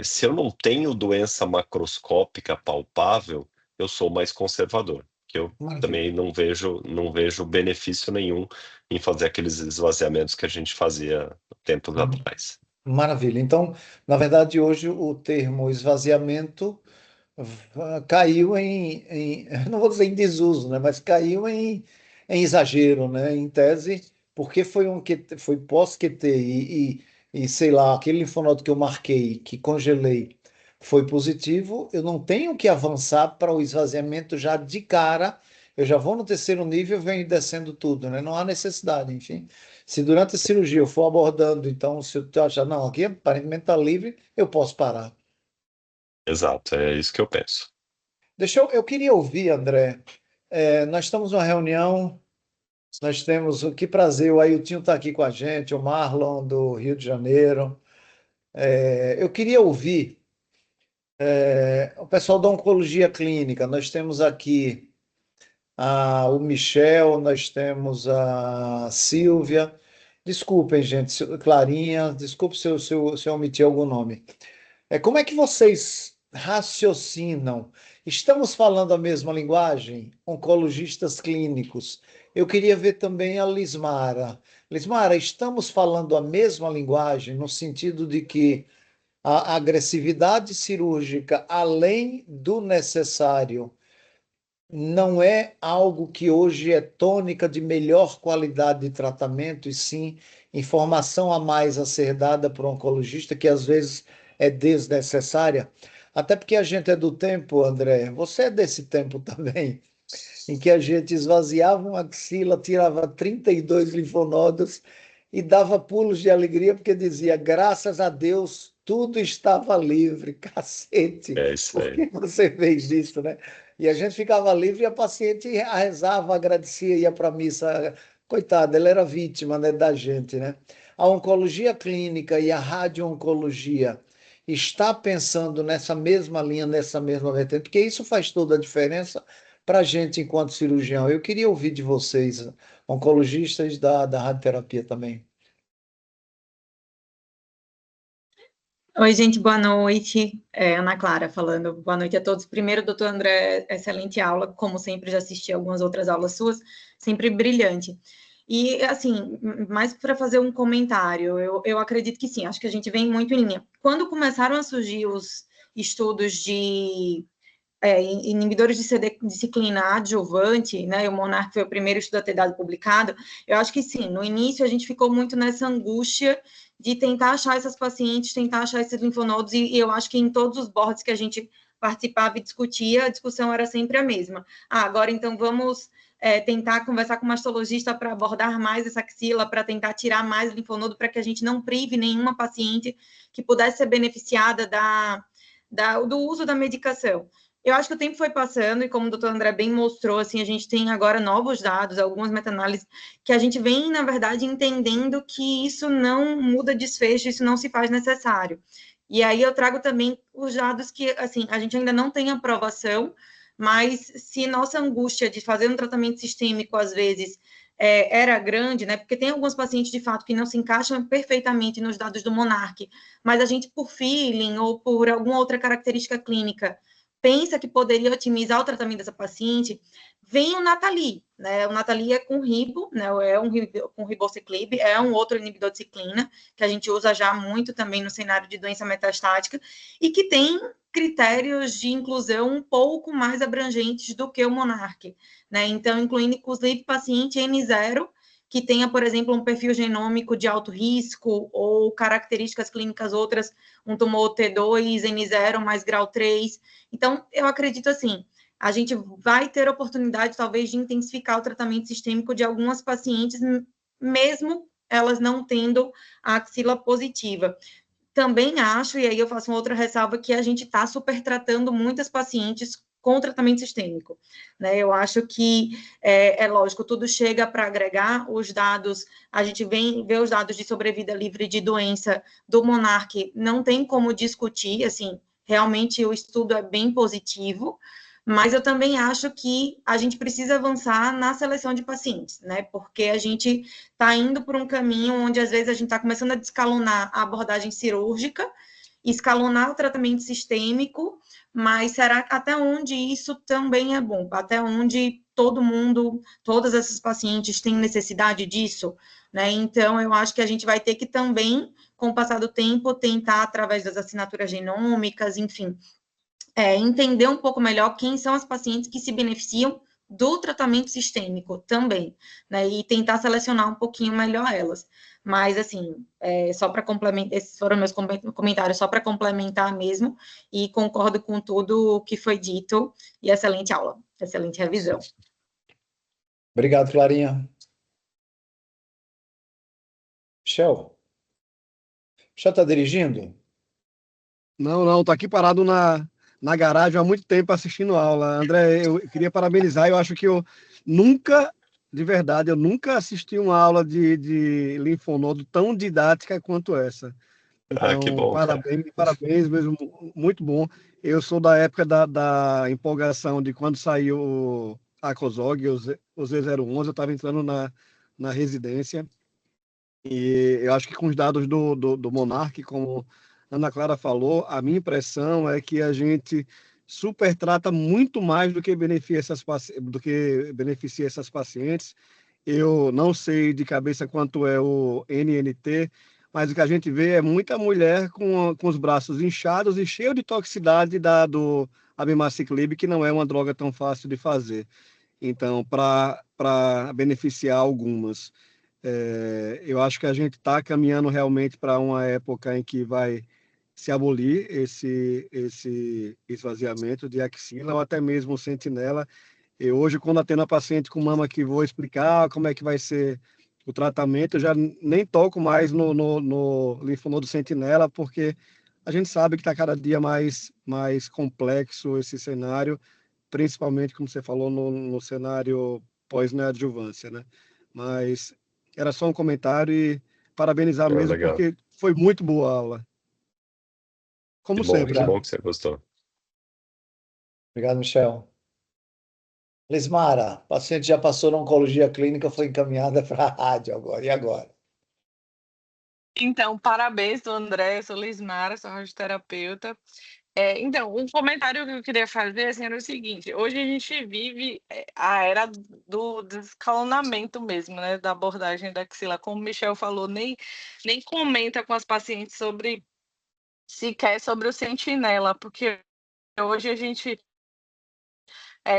se eu não tenho doença macroscópica palpável, eu sou mais conservador. Que eu Maravilha. também não vejo benefício nenhum em fazer aqueles esvaziamentos que a gente fazia tempos atrás. Maravilha. Então, na verdade, hoje o termo esvaziamento caiu não vou dizer em desuso, né, mas caiu em exagero, né, em tese, porque foi foi pós-QT e sei lá, aquele linfonodo que eu marquei, que congelei, foi positivo, eu não tenho que avançar para o esvaziamento já de cara, eu já vou no terceiro nível, venho descendo tudo, né? Não há necessidade, enfim. Se durante a cirurgia eu for abordando, então, se eu achar, não, aqui aparentemente está livre, eu posso parar. Exato, é isso que eu penso. Eu queria ouvir, André. Nós estamos numa reunião, nós temos, que prazer, o Ailton está aqui com a gente, o Marlon do Rio de Janeiro. Eu queria ouvir o pessoal da oncologia clínica. Nós temos aqui o Michel, nós temos a Silvia. Desculpem, gente, Clarinha, desculpe se eu omiti algum nome. Como é que vocês raciocinam? Estamos falando a mesma linguagem? Oncologistas clínicos. Eu queria ver também a Lismara. Lismara, estamos falando a mesma linguagem no sentido de que a agressividade cirúrgica, além do necessário, não é algo que hoje é tônica de melhor qualidade de tratamento, e sim informação a mais a ser dada por um oncologista, que às vezes é desnecessária. Até porque a gente é do tempo, André, você é desse tempo também, em que a gente esvaziava uma axila, tirava 32 linfonodos e dava pulos de alegria, porque dizia, graças a Deus, tudo estava livre, cacete. É isso Por aí. que você fez isso, né? E a gente ficava livre e a paciente rezava, agradecia, ia para a missa. Coitada, ela era vítima, né, da gente, né? A oncologia clínica e a radio-oncologia está pensando nessa mesma linha, nessa mesma vertente, porque isso faz toda a diferença para a gente enquanto cirurgião. Eu queria ouvir de vocês, oncologistas da radioterapia também. Oi, gente, boa noite. Ana Clara falando. Boa noite a todos. Primeiro, doutor André, excelente aula. Como sempre, já assisti algumas outras aulas suas, sempre brilhante. E, assim, mais para fazer um comentário, eu acredito que sim, acho que a gente vem muito em linha. Quando começaram a surgir os estudos de inibidores de ciclina adjuvante, né? O Monarch foi o primeiro estudo a ter dado publicado. Eu acho que sim, no início a gente ficou muito nessa angústia de tentar achar essas pacientes, tentar achar esses linfonodos, e eu acho que em todos os boards que a gente participava e discutia, a discussão era sempre a mesma. Agora então vamos tentar conversar com o mastologista para abordar mais essa axila, para tentar tirar mais linfonodo, para que a gente não prive nenhuma paciente que pudesse ser beneficiada do uso da medicação. Eu acho que o tempo foi passando e, como o doutor André bem mostrou, assim, a gente tem agora novos dados, algumas meta-análises, que a gente vem, na verdade, entendendo que isso não muda desfecho, isso não se faz necessário. E aí eu trago também os dados que, assim, a gente ainda não tem aprovação, mas se nossa angústia de fazer um tratamento sistêmico, às vezes, era grande, né? Porque tem alguns pacientes, de fato, que não se encaixam perfeitamente nos dados do Monarch, mas a gente, por feeling ou por alguma outra característica clínica, pensa que poderia otimizar o tratamento dessa paciente, vem o Natali, né? O Natali é com ribo, né? É com ribociclib, é um outro inibidor de ciclina, que a gente usa já muito também no cenário de doença metastática, e que tem critérios de inclusão um pouco mais abrangentes do que o Monarch, né? Então, incluindo, inclusive, paciente N0, que tenha, por exemplo, um perfil genômico de alto risco ou características clínicas outras, um tumor T2, N0 mais grau 3. Então, eu acredito assim, a gente vai ter oportunidade, talvez, de intensificar o tratamento sistêmico de algumas pacientes, mesmo elas não tendo a axila positiva. Também acho, e aí eu faço uma outra ressalva, que a gente está supertratando muitas pacientes com tratamento sistêmico, né? Eu acho que lógico, tudo chega para agregar os dados, a gente vê os dados de sobrevida livre de doença do Monarch, não tem como discutir, assim, realmente o estudo é bem positivo, mas eu também acho que a gente precisa avançar na seleção de pacientes, né? Porque a gente está indo por um caminho onde, às vezes, a gente está começando a descalonar a abordagem cirúrgica, escalonar o tratamento sistêmico, mas será até onde isso também é bom? Até onde todo mundo, todas essas pacientes têm necessidade disso, né? Então, eu acho que a gente vai ter que também, com o passar do tempo, tentar, através das assinaturas genômicas, enfim, entender um pouco melhor quem são as pacientes que se beneficiam do tratamento sistêmico também, né? E tentar selecionar um pouquinho melhor elas. Mas, assim, só para complementar, esses foram meus comentários, só para complementar mesmo, e concordo com tudo o que foi dito, e excelente aula, excelente revisão. Obrigado, Clarinha. Michel, já está dirigindo? Não, tô aqui parado na garagem há muito tempo assistindo aula. André, eu queria parabenizar, eu acho que eu nunca, de verdade, eu nunca assisti uma aula de linfonodo tão didática quanto essa. Ah, que Então, bom, cara. parabéns mesmo, muito bom. Eu sou da época da empolgação de quando saiu a COSOG, o Z011, eu estava entrando na residência, e eu acho que com os dados do Monark, como a Ana Clara falou, a minha impressão é que a gente super trata muito mais do que beneficia essas pacientes. Eu não sei de cabeça quanto é o NNT, mas o que a gente vê é muita mulher com os braços inchados e cheio de toxicidade do abemaciclib, que não é uma droga tão fácil de fazer. Então, para beneficiar algumas, eu acho que a gente está caminhando realmente para uma época em que vai se abolir esse esvaziamento de axila ou até mesmo o sentinela. E hoje, quando atendo a paciente com mama que vou explicar como é que vai ser o tratamento, eu já nem toco mais no linfonodo sentinela, porque a gente sabe que está cada dia mais complexo esse cenário, principalmente, como você falou, no cenário pós-neoadjuvância, né? Mas era só um comentário e parabenizar Ah, mesmo, legal. porque foi muito boa a aula, como sempre, Que né? bom Obrigado. que você gostou. Obrigado, Michel. Lismara, a paciente já passou na oncologia clínica, foi encaminhada para a rádio agora. E agora? Então, parabéns do André, eu sou Lismara, sou radioterapeuta. Então, um comentário que eu queria fazer assim, era o seguinte: hoje a gente vive a era do desescalonamento mesmo, né? Da abordagem da axila. Como o Michel falou, nem comenta com as pacientes sequer sobre o sentinela, porque hoje a gente,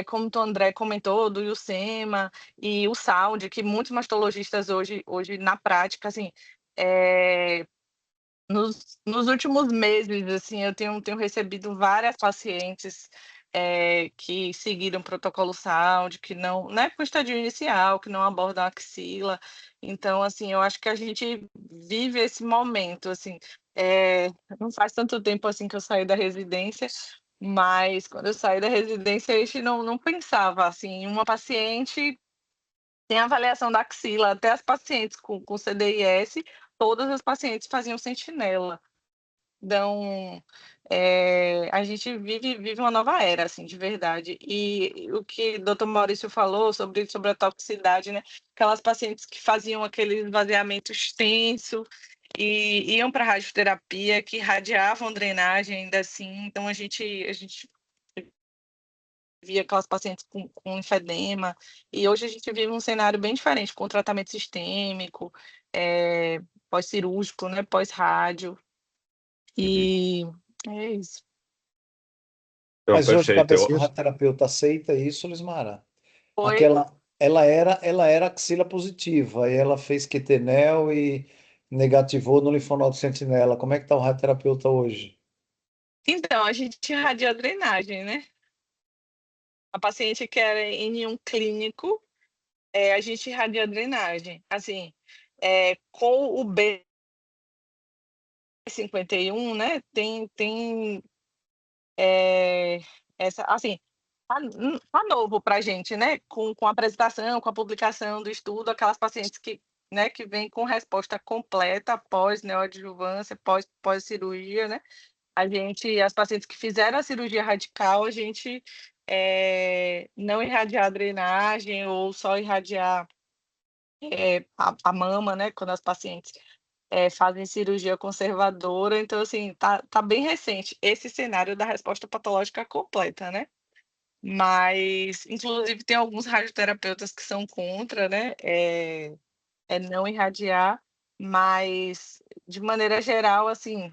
como o André comentou, do Iucema e o SAUD, que muitos mastologistas hoje na prática, assim, nos últimos meses, assim, eu tenho recebido várias pacientes que seguiram o protocolo SAUD, que não é com estadio inicial, que não abordam a axila. Então, assim, eu acho que a gente vive esse momento, assim, não faz tanto tempo assim que eu saí da residência, mas quando eu saí da residência, a gente não pensava assim, em uma paciente tem avaliação da axila, até as pacientes com CDIS, todas as pacientes faziam sentinela. Então, a gente vive uma nova era, assim, de verdade. E o que o doutor Maurício falou sobre a toxicidade, né? Aquelas pacientes que faziam aquele esvaziamento extenso e iam para radioterapia, que radiavam drenagem ainda assim. Então, a gente via aquelas pacientes com enfedema. E hoje a gente vive um cenário bem diferente, com tratamento sistêmico, pós-cirúrgico, né? Pós-rádio. Uhum. E é isso. Não, Mas hoje, perfeito. cabeça do radioterapeuta aceita isso, Lismara? Foi. Ela era axila positiva, e ela fez quetenel e negativou no linfonodo sentinela. Como é que está o radioterapeuta hoje? Então, a gente irradia a drenagem, né? A paciente que era em um clínico, a gente irradia a drenagem. Assim, com o B51, né? Tem essa, assim, tá novo para a gente, né? Com a apresentação, com a publicação do estudo, aquelas pacientes que vêm com resposta completa após neoadjuvância, pós-cirurgia, né? As pacientes que fizeram a cirurgia radical, a gente não irradiar a drenagem ou só irradiar a mama, né? Quando as pacientes fazem cirurgia conservadora. Então, assim, tá bem recente esse cenário da resposta patológica completa, né? Mas, inclusive, tem alguns radioterapeutas que são contra, né? Não irradiar, mas, de maneira geral, assim,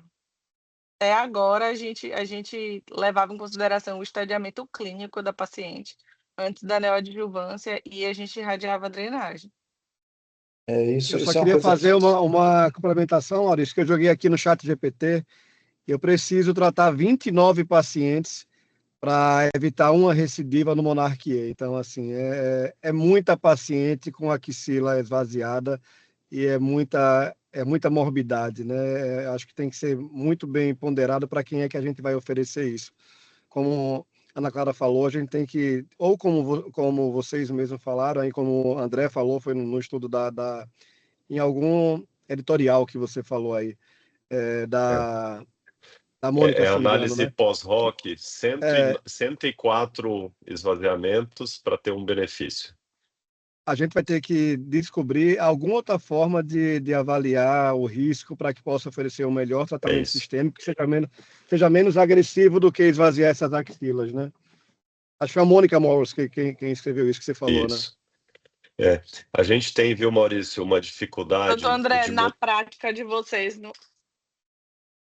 até agora a gente levava em consideração o estadiamento clínico da paciente antes da neoadjuvância e a gente irradiava a drenagem. Isso, Eu só isso é uma queria coisa. fazer uma complementação, Maurício, que eu joguei aqui no chat GPT. Eu preciso tratar 29 pacientes para evitar uma recidiva no Monarquia. Então, assim, é muita paciente com a axila esvaziada e é muita morbidade, né? Acho que tem que ser muito bem ponderado para quem é que a gente vai oferecer isso. Como a Ana Clara falou, a gente tem que, ou como vocês mesmos falaram, aí como o André falou, foi no estudo em algum editorial que você falou aí, é, É, da Mônica, é se não me engano, análise né? pós-hoc, É, 104 esvaziamentos para ter um benefício. a gente vai ter que descobrir alguma outra forma de avaliar o risco para que possa oferecer um melhor É tratamento isso. sistêmico, que seja menos agressivo do que esvaziar essas axilas, né? Acho que foi a Mônica Morris quem escreveu isso que você falou, né? Isso. É. A gente tem, viu, Maurício, uma Doutor dificuldade André, de. na prática de vocês,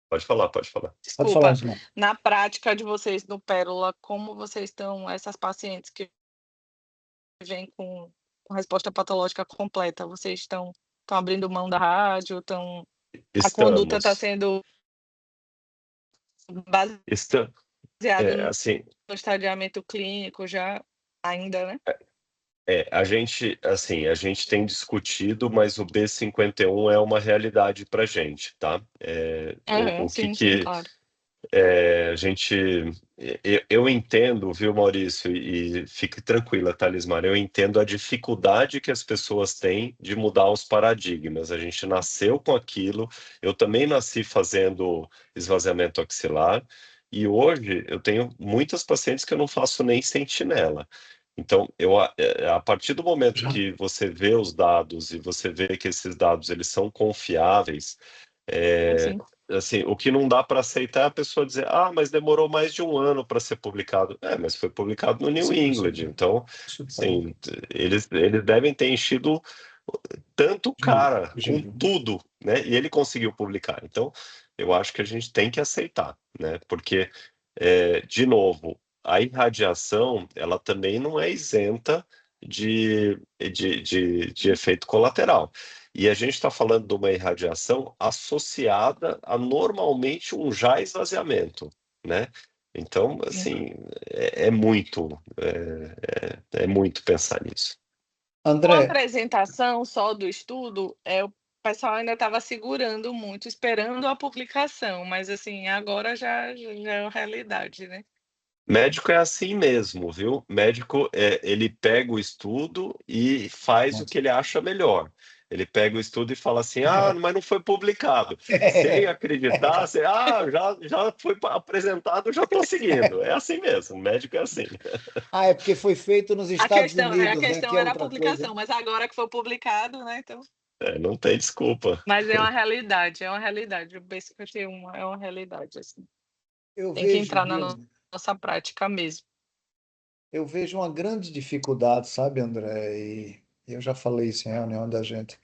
Pode falar, pode falar. Pode falar, desculpa, Ismael. na prática de vocês no Pérola, como vocês estão, essas pacientes que vêm com resposta patológica completa, vocês estão abrindo mão da rádio, a conduta está Estamos. sendo Está, baseada no assim, estadiamento clínico já, ainda, né? a gente tem discutido, mas o B51 é uma realidade para a gente, tá? O que Sim, sim, que claro. a gente. Eu entendo, viu, Maurício, e fique tranquila, Talismar, eu entendo a dificuldade que as pessoas têm de mudar os paradigmas. A gente nasceu com aquilo, eu também nasci fazendo esvaziamento axilar, e hoje eu tenho muitas pacientes que eu não faço nem sentinela. Então, a partir do momento Já. que você vê os dados e você vê que esses dados eles são confiáveis, Sim. assim, o que não dá para aceitar é a pessoa dizer, mas demorou mais de um ano para ser publicado. Mas foi publicado no New England, então, assim, eles devem ter enchido tanto o cara com tudo, né? E ele conseguiu publicar. Então, eu acho que a gente tem que aceitar, né? Porque, de novo, a irradiação, ela também não é isenta de efeito colateral. E a gente está falando de uma irradiação associada a normalmente um já esvaziamento, né? Então, assim, é muito pensar nisso. Com a André, apresentação só do estudo, o pessoal ainda estava segurando muito, esperando a publicação, mas assim, agora já é realidade, né? Médico é assim mesmo, viu? Médico, ele pega o estudo e faz o que ele acha melhor. Ele pega o estudo e fala assim: mas não foi publicado. Sem acreditar, já foi apresentado, já estou seguindo. É assim mesmo, médico é assim. é porque foi feito nos A Estados questão, a Unidos, né? Que questão é era a outra coisa. publicação, mas agora que foi publicado, né? Então. Não tem desculpa. Mas é uma realidade, é uma realidade. O B51 é uma realidade, assim. Eu Tem que vejo, entrar na viu? nossa prática mesmo. Eu vejo uma grande dificuldade, sabe, André? E eu já falei isso em reunião da gente.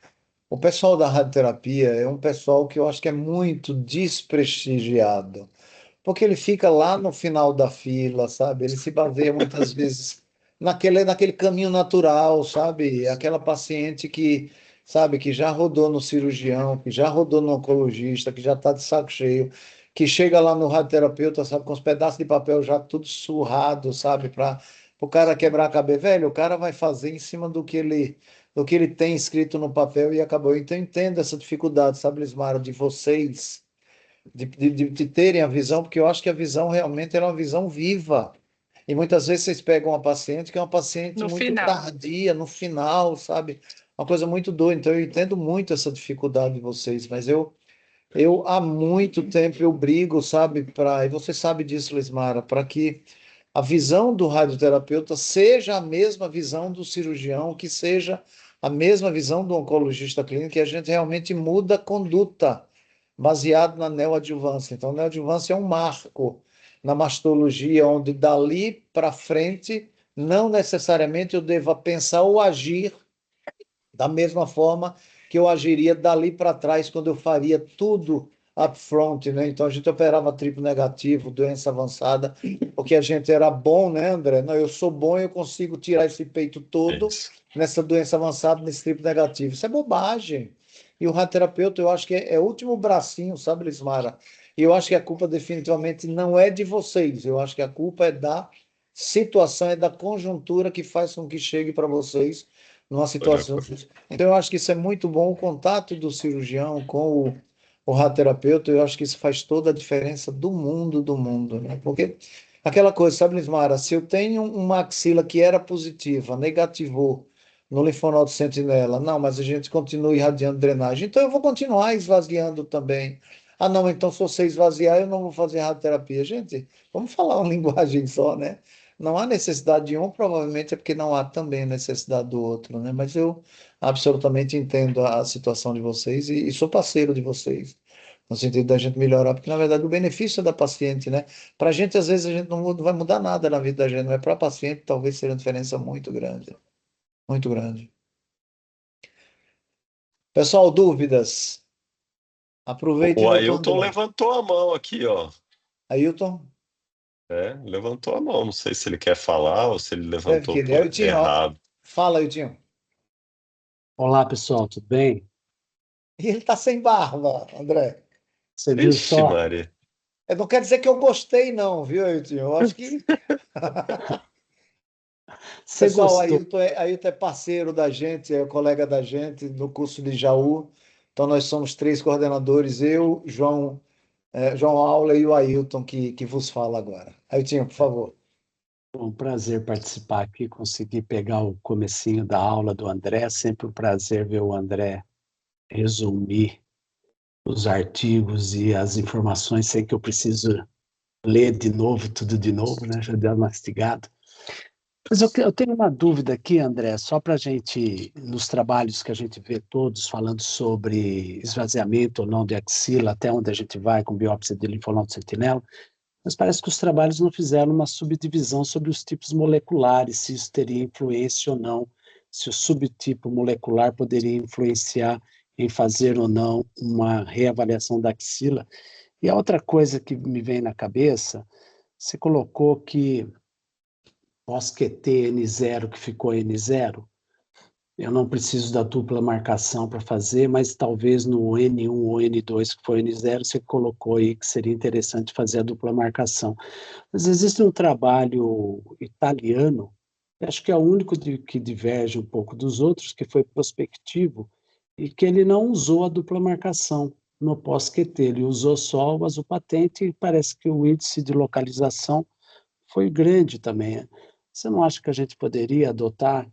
O pessoal da radioterapia é um pessoal que eu acho que é muito desprestigiado, porque ele fica lá no final da fila, sabe? Ele se baseia muitas vezes naquele caminho natural, sabe? Aquela paciente que, sabe, que já rodou no cirurgião, que já rodou no oncologista, que já está de saco cheio, que chega lá no radioterapeuta, sabe, com os pedaços de papel já tudo surrado, sabe, para o cara quebrar a cabeça. Velho, o cara vai fazer em cima do que ele tem escrito no papel e acabou. Então, eu entendo essa dificuldade, sabe, Lismara, de vocês de terem a visão, porque eu acho que a visão realmente é uma visão viva. E muitas vezes vocês pegam uma paciente que é uma paciente No muito final. tardia, no final, sabe? Uma coisa muito doida. Então, eu entendo muito essa dificuldade de vocês, mas eu há muito tempo eu brigo, sabe, e você sabe disso, Lismara, para que a visão do radioterapeuta seja a mesma visão do cirurgião, que seja a mesma visão do oncologista clínico, e a gente realmente muda a conduta baseado na neoadjuvância. Então, a neoadjuvância é um marco na mastologia, onde dali para frente, não necessariamente eu deva pensar ou agir da mesma forma que eu agiria dali para trás, quando eu faria tudo upfront, né? Então a gente operava triplo negativo, doença avançada, porque a gente era bom, né, André? Não, eu sou bom, eu consigo tirar esse peito É todo isso. nessa doença avançada, nesse triplo negativo. Isso é bobagem. E o radioterapeuta, eu acho que é o último bracinho, sabe, Lismara? E eu acho que a culpa definitivamente não é de vocês. Eu acho que a culpa é da situação, é da conjuntura que faz com que chegue para vocês numa Tô de situação. acordo. Então, eu acho que isso é muito bom, o contato do cirurgião com o radioterapeuta, eu acho que isso faz toda a diferença do mundo, né? Porque aquela coisa, sabe, Lismara, se eu tenho uma axila que era positiva, negativou no linfonodo sentinela, não, mas a gente continua irradiando drenagem, então eu vou continuar esvaziando também. Ah, não, então se você esvaziar, eu não vou fazer radioterapia. Gente, vamos falar uma linguagem só, né? Não há necessidade de um, provavelmente é porque não há também necessidade do outro, né? Mas eu absolutamente entendo a situação de vocês e sou parceiro de vocês, no sentido da gente melhorar, porque na verdade o benefício é da paciente, né? Para a gente, às vezes, a gente não vai mudar nada na vida da gente, mas para a paciente talvez seja uma diferença muito grande, muito grande. Pessoal, dúvidas? Aproveite, O doutor Ailton André. levantou a mão aqui, ó. Ailton, Levantou a mão. Não sei se ele quer falar ou se ele deve levantou querer. Ailton, ó, errado. fala, Ailton. Olá, pessoal, tudo bem? E ele tá sem barba, André. Você viu Vixe, só? Maria. Não quer dizer que eu gostei, não, viu, Ailton? Eu acho que. Você Pessoal, gostou? Ailton é parceiro da gente, é colega da gente no curso de Jaú. Então, nós somos três coordenadores, eu, João Aula e o Ailton, que vos fala agora. Ailton, por favor. Foi um prazer participar aqui, conseguir pegar o comecinho da aula do André. Sempre um prazer ver o André resumir os artigos e as informações sem que eu preciso ler de novo, tudo de novo, né? Já deu mastigado. Mas eu tenho uma dúvida aqui, André, só para a gente, nos trabalhos que a gente vê todos falando sobre esvaziamento ou não de axila, até onde a gente vai com biópsia de linfonodo sentinela, mas parece que os trabalhos não fizeram uma subdivisão sobre os tipos moleculares, se isso teria influência ou não, se o subtipo molecular poderia influenciar em fazer ou não uma reavaliação da axila. E a outra coisa que me vem na cabeça, você colocou que pós-QT N0 que ficou N0, eu não preciso da dupla marcação para fazer, mas talvez no N1 ou N2 que foi N0, você colocou aí que seria interessante fazer a dupla marcação. Mas existe um trabalho italiano, acho que é o único que diverge um pouco dos outros, que foi prospectivo, e que ele não usou a dupla marcação no pós-QT, ele usou só o azupatente e parece que o índice de localização foi grande também. Você não acha que a gente poderia adotar,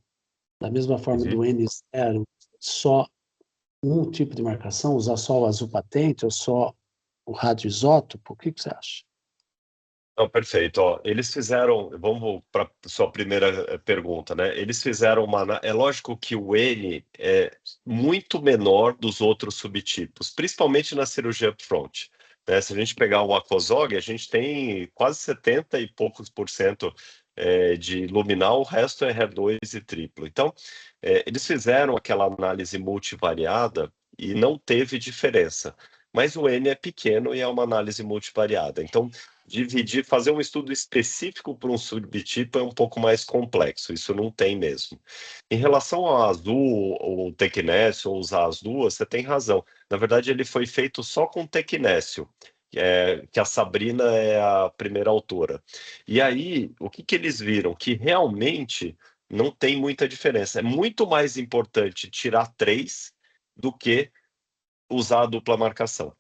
da mesma forma Uhum. do N0, só um tipo de marcação, usar só o azupatente ou só o radioisótopo? O que você acha? Não, perfeito. Ó, eles fizeram, vamos para sua primeira pergunta, né? Eles fizeram é lógico que o N é muito menor dos outros subtipos, principalmente na cirurgia upfront, né? Se a gente pegar o Acosog, a gente tem quase 70 e poucos por cento de luminal, o resto é HER2 e triplo. Então, eles fizeram aquela análise multivariada e não teve diferença. Mas o N é pequeno e é uma análise multivariada. Então, fazer um estudo específico para um subtipo é um pouco mais complexo, isso não tem mesmo. Em relação ao azul, ou tecnécio, ou usar as duas, você tem razão. Na verdade, ele foi feito só com tecnécio, que a Sabrina é a primeira autora. E aí, o que eles viram? Que realmente não tem muita diferença. É muito mais importante tirar 3 do que usar a dupla marcação.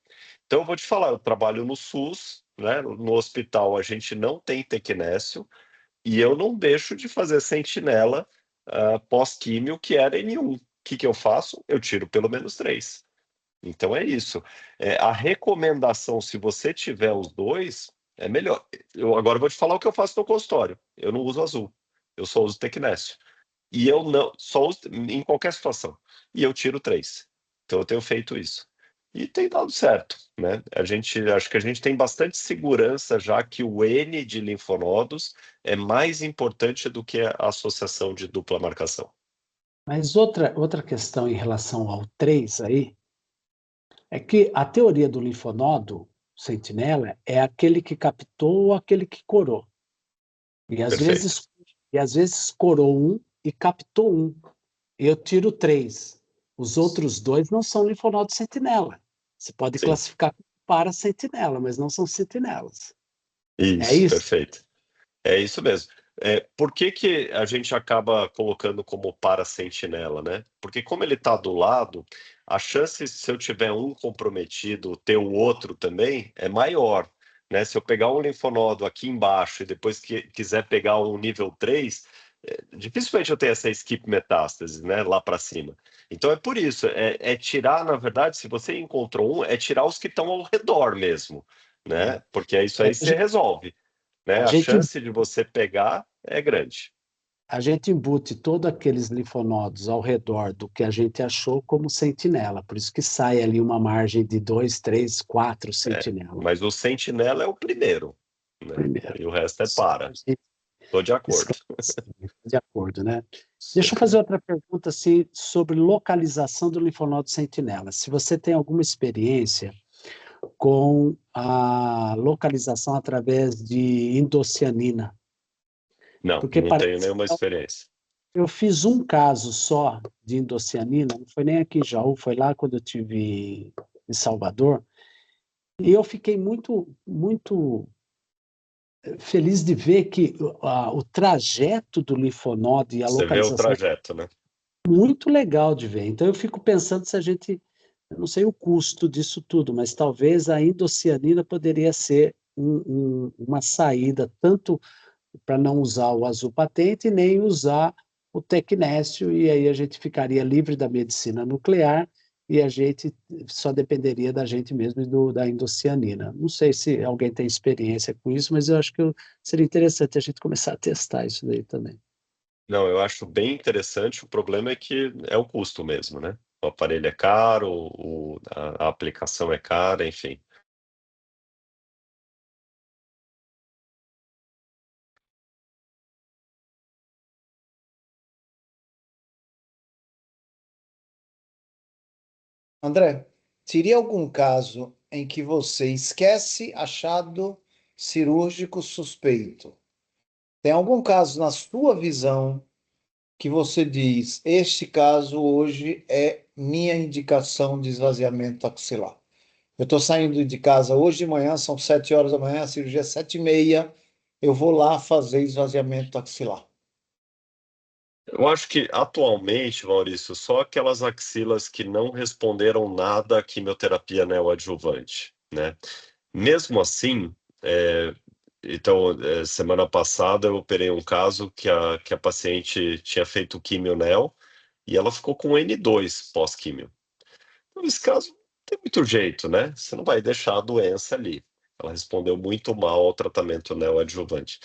Então, eu vou te falar, eu trabalho no SUS, né? No hospital a gente não tem tecnécio e eu não deixo de fazer sentinela pós-químio, que era N1. O que eu faço? Eu tiro pelo menos 3. Então é isso. A recomendação, se você tiver os dois, é melhor. Eu agora vou te falar o que eu faço no consultório. Eu não uso azul, eu só uso tecnécio. E eu não, só uso em qualquer situação. E eu tiro 3. Então eu tenho feito isso. E tem dado certo, né? Acho que a gente tem bastante segurança já que o N de linfonodos é mais importante do que a associação de dupla marcação. Mas outra questão em relação ao 3 aí, é que a teoria do linfonodo sentinela é aquele que captou ou aquele que corou. E Perfeito. às vezes corou um e captou um. Eu tiro 3. Os outros 2 não são linfonodo sentinela. Você pode Sim. classificar para sentinela, mas não são sentinelas. É Isso, isso? perfeito. É isso mesmo. Por que a gente acaba colocando como para-sentinela, né? Porque como ele está do lado, a chance, se eu tiver um comprometido, ter o outro também, é maior, né? Se eu pegar um linfonodo aqui embaixo e depois quiser pegar um nível 3, dificilmente eu tenho essa skip metástase, né, lá para cima. Então é por isso, é tirar, na verdade, se você encontrou um, é tirar os que estão ao redor mesmo, né? Porque é isso aí você resolve, né? A chance de você pegar é grande. A gente embute todos aqueles linfonodos ao redor do que a gente achou como sentinela, por isso que sai ali uma margem de 2, 3, 4 sentinelas. Mas o sentinela é o primeiro, né? E o resto é para. Estou de acordo. De acordo, né? Deixa eu fazer outra pergunta assim, sobre localização do linfonodo sentinela. Se você tem alguma experiência com a localização através de indocianina. Não, porque não tenho nenhuma experiência. Eu fiz um caso só de indocianina, não foi nem aqui em Jaú, foi lá quando eu estive em Salvador, e eu fiquei muito, muito feliz de ver que o trajeto do linfonodo e a Você vê o localização trajeto, né? muito legal de ver. Então eu fico pensando se a gente, eu não sei o custo disso tudo, mas talvez a indocianina poderia ser uma saída, tanto para não usar o azul patente, nem usar o tecnécio, e aí a gente ficaria livre da medicina nuclear e a gente só dependeria da gente mesmo e da indocianina. Não sei se alguém tem experiência com isso, mas eu acho que seria interessante a gente começar a testar isso daí também. Não, eu acho bem interessante. O problema é que é o custo mesmo, né? O aparelho é caro, a aplicação é cara, enfim. André, teria algum caso em que você esquece achado cirúrgico suspeito? Tem algum caso na sua visão que você diz, este caso hoje é minha indicação de esvaziamento axilar? Eu estou saindo de casa hoje de manhã, são 7 horas da manhã, a cirurgia é 7h30, eu vou lá fazer esvaziamento axilar. Eu acho que atualmente, Maurício, só aquelas axilas que não responderam nada à quimioterapia neoadjuvante, né? Mesmo assim, então, semana passada eu operei um caso que a paciente tinha feito quimio-neo e ela ficou com N2 pós-quimio. Então, nesse caso, não tem muito jeito, né? Você não vai deixar a doença ali. Ela respondeu muito mal ao tratamento neoadjuvante.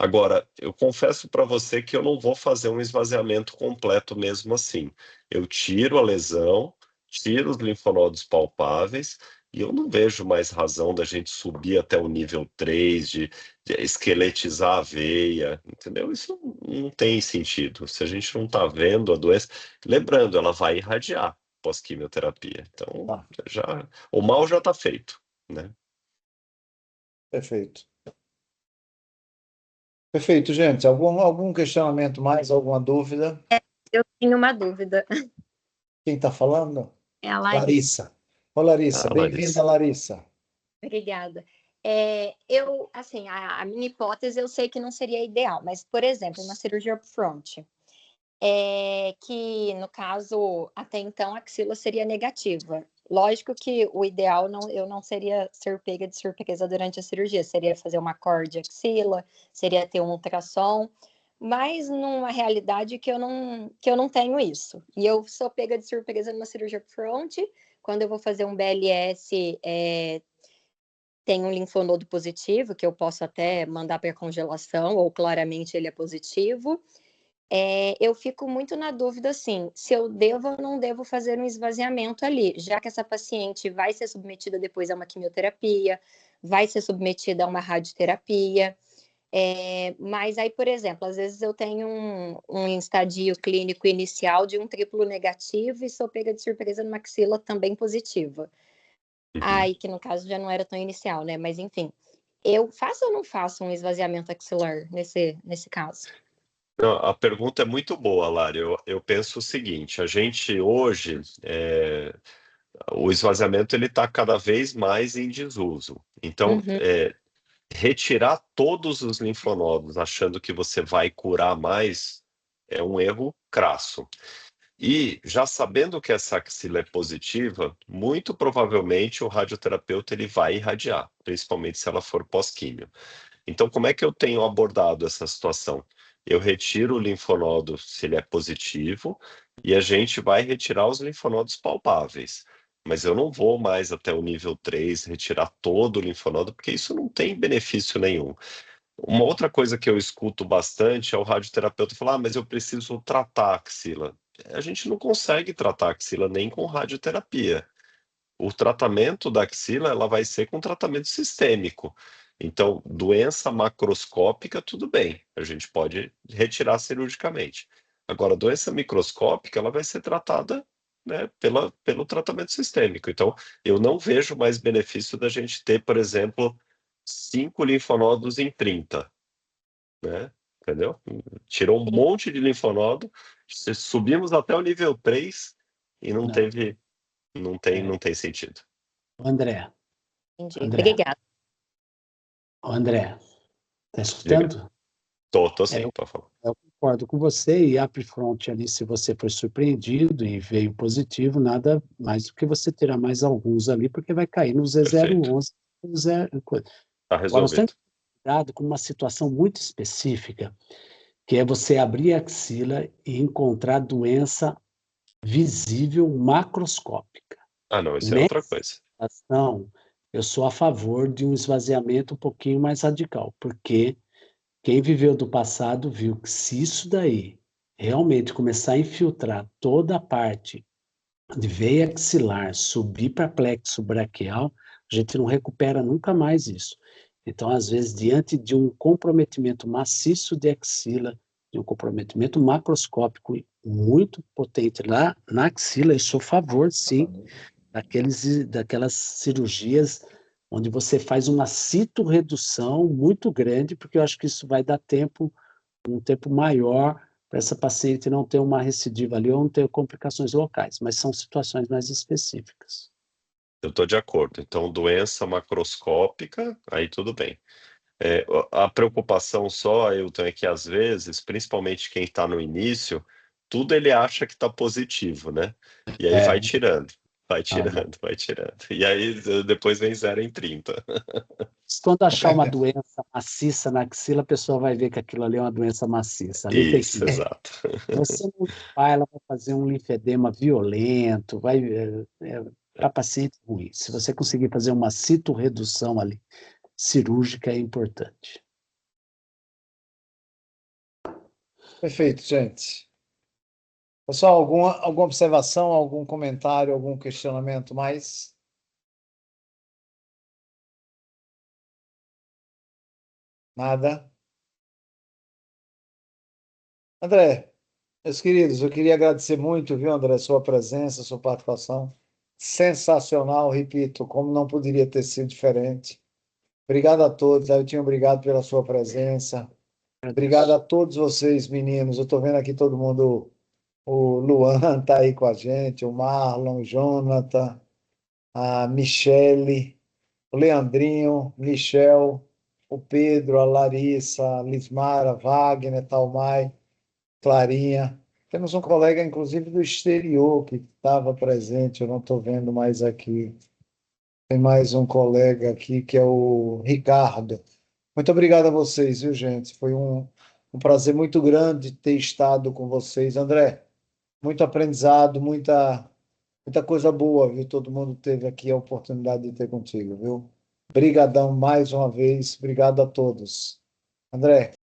Agora, eu confesso para você que eu não vou fazer um esvaziamento completo mesmo assim. Eu tiro a lesão, tiro os linfonodos palpáveis e eu não vejo mais razão da gente subir até o nível 3, de esqueletizar a veia, entendeu? Isso não tem sentido. Se a gente não está vendo a doença, lembrando, ela vai irradiar pós-quimioterapia. Então, o mal já está feito, né? Perfeito. Perfeito, gente. Algum questionamento mais, alguma dúvida? Eu tinha uma dúvida. Quem está falando? É a Larissa. Larissa. Ô, Larissa, bem-vinda, Larissa. Obrigada. Assim, a minha hipótese eu sei que não seria ideal, mas, por exemplo, uma cirurgia upfront, que, no caso, até então, a axila seria negativa. Lógico que o ideal eu não seria ser pega de surpresa durante a cirurgia, seria fazer uma cord de axila, seria ter um ultrassom, mas numa realidade que eu não tenho isso. E eu sou pega de surpresa numa cirurgia upfront, quando eu vou fazer um BLS, tem um linfonodo positivo, que eu posso até mandar para congelação, ou claramente ele é positivo. Eu fico muito na dúvida, assim, se eu devo ou não devo fazer um esvaziamento ali, já que essa paciente vai ser submetida depois a uma quimioterapia, vai ser submetida a uma radioterapia. Mas aí, por exemplo, às vezes eu tenho um estadio clínico inicial de um triplo negativo e sou pega de surpresa numa axila também positiva. Aí, que no caso já não era tão inicial, né? Mas enfim, eu faço ou não faço um esvaziamento axilar nesse caso? Não, a pergunta é muito boa, Lari. Eu penso o seguinte: a gente hoje, o esvaziamento ele está cada vez mais em desuso. Então, retirar todos os linfonodos achando que você vai curar mais é um erro crasso. E já sabendo que essa axila é positiva, muito provavelmente o radioterapeuta ele vai irradiar, principalmente se ela for pós-químio. Então, como é que eu tenho abordado essa situação? Eu retiro o linfonodo se ele é positivo e a gente vai retirar os linfonodos palpáveis. Mas eu não vou mais até o nível 3 retirar todo o linfonodo, porque isso não tem benefício nenhum. Uma outra coisa que eu escuto bastante é o radioterapeuta falar: mas eu preciso tratar a axila. A gente não consegue tratar a axila nem com radioterapia. O tratamento da axila ela vai ser com tratamento sistêmico. Então, doença macroscópica, tudo bem, a gente pode retirar cirurgicamente. Agora, doença microscópica, ela vai ser tratada, né, pelo tratamento sistêmico. Então, eu não vejo mais benefício da gente ter, por exemplo, 5 linfonodos em 30, né? Entendeu? Tirou um monte de linfonodo, subimos até o nível 3 e não Não, teve, não é. tem sentido. André, Entendi. André, Obrigada. André, tá Diga. escutando? Tô sim, Eu, por favor. eu concordo com você e upfront ali, se você foi surpreendido e veio positivo, nada mais do que você terá mais alguns ali, porque vai cair no Perfeito. Z011. Tá Agora, nós temos resolvido. que ter cuidado com uma situação muito específica, que é você abrir a axila e encontrar doença visível macroscópica. Ah, não, isso é outra coisa. Situação, eu sou a favor de um esvaziamento um pouquinho mais radical, porque quem viveu do passado viu que se isso daí realmente começar a infiltrar toda a parte de veia axilar, subir para plexo braquial, a gente não recupera nunca mais isso. Então, às vezes, diante de um comprometimento maciço de axila, de um comprometimento macroscópico muito potente lá na axila, eu sou a favor, sim, daquelas cirurgias onde você faz uma citorredução muito grande, porque eu acho que isso vai dar um tempo maior para essa paciente não ter uma recidiva ali ou não ter complicações locais, mas são situações mais específicas. Eu tô de acordo. Então, doença macroscópica, aí tudo bem. A preocupação só, Ailton, é que às vezes, principalmente quem está no início, tudo ele acha que está positivo, né? E aí vai É, tirando, vai não. tirando, vai tirando. E aí depois vem 0 em 30. Quando achar uma doença maciça na axila, a pessoa vai ver que aquilo ali é uma doença maciça. Ali tem que Isso, ver. exato. Você não vai, ela vai fazer um linfedema violento, vai para paciente ruim. Se você conseguir fazer uma citorredução ali, cirúrgica, é importante. Perfeito, gente. Pessoal, alguma observação, algum comentário, algum questionamento mais? Nada? André, meus queridos, eu queria agradecer muito, viu, André, sua presença, sua participação. Sensacional, repito, como não poderia ter sido diferente. Obrigado a todos, Ailton, obrigado pela sua presença. Obrigado a todos vocês, meninos. Eu estou vendo aqui todo mundo. O Luan está aí com a gente, o Marlon, o Jonathan, a Michele, o Leandrinho, Michel, o Pedro, a Larissa, a Lismara, Wagner, Talmai, Clarinha. Temos um colega, inclusive, do exterior que estava presente, eu não estou vendo mais aqui. Tem mais um colega aqui que é o Ricardo. Muito obrigado a vocês, viu, gente? Foi um prazer muito grande ter estado com vocês. André, muito aprendizado, muita coisa boa, viu? Todo mundo teve aqui a oportunidade de ter contigo, viu? Brigadão mais uma vez. Obrigado a todos. André.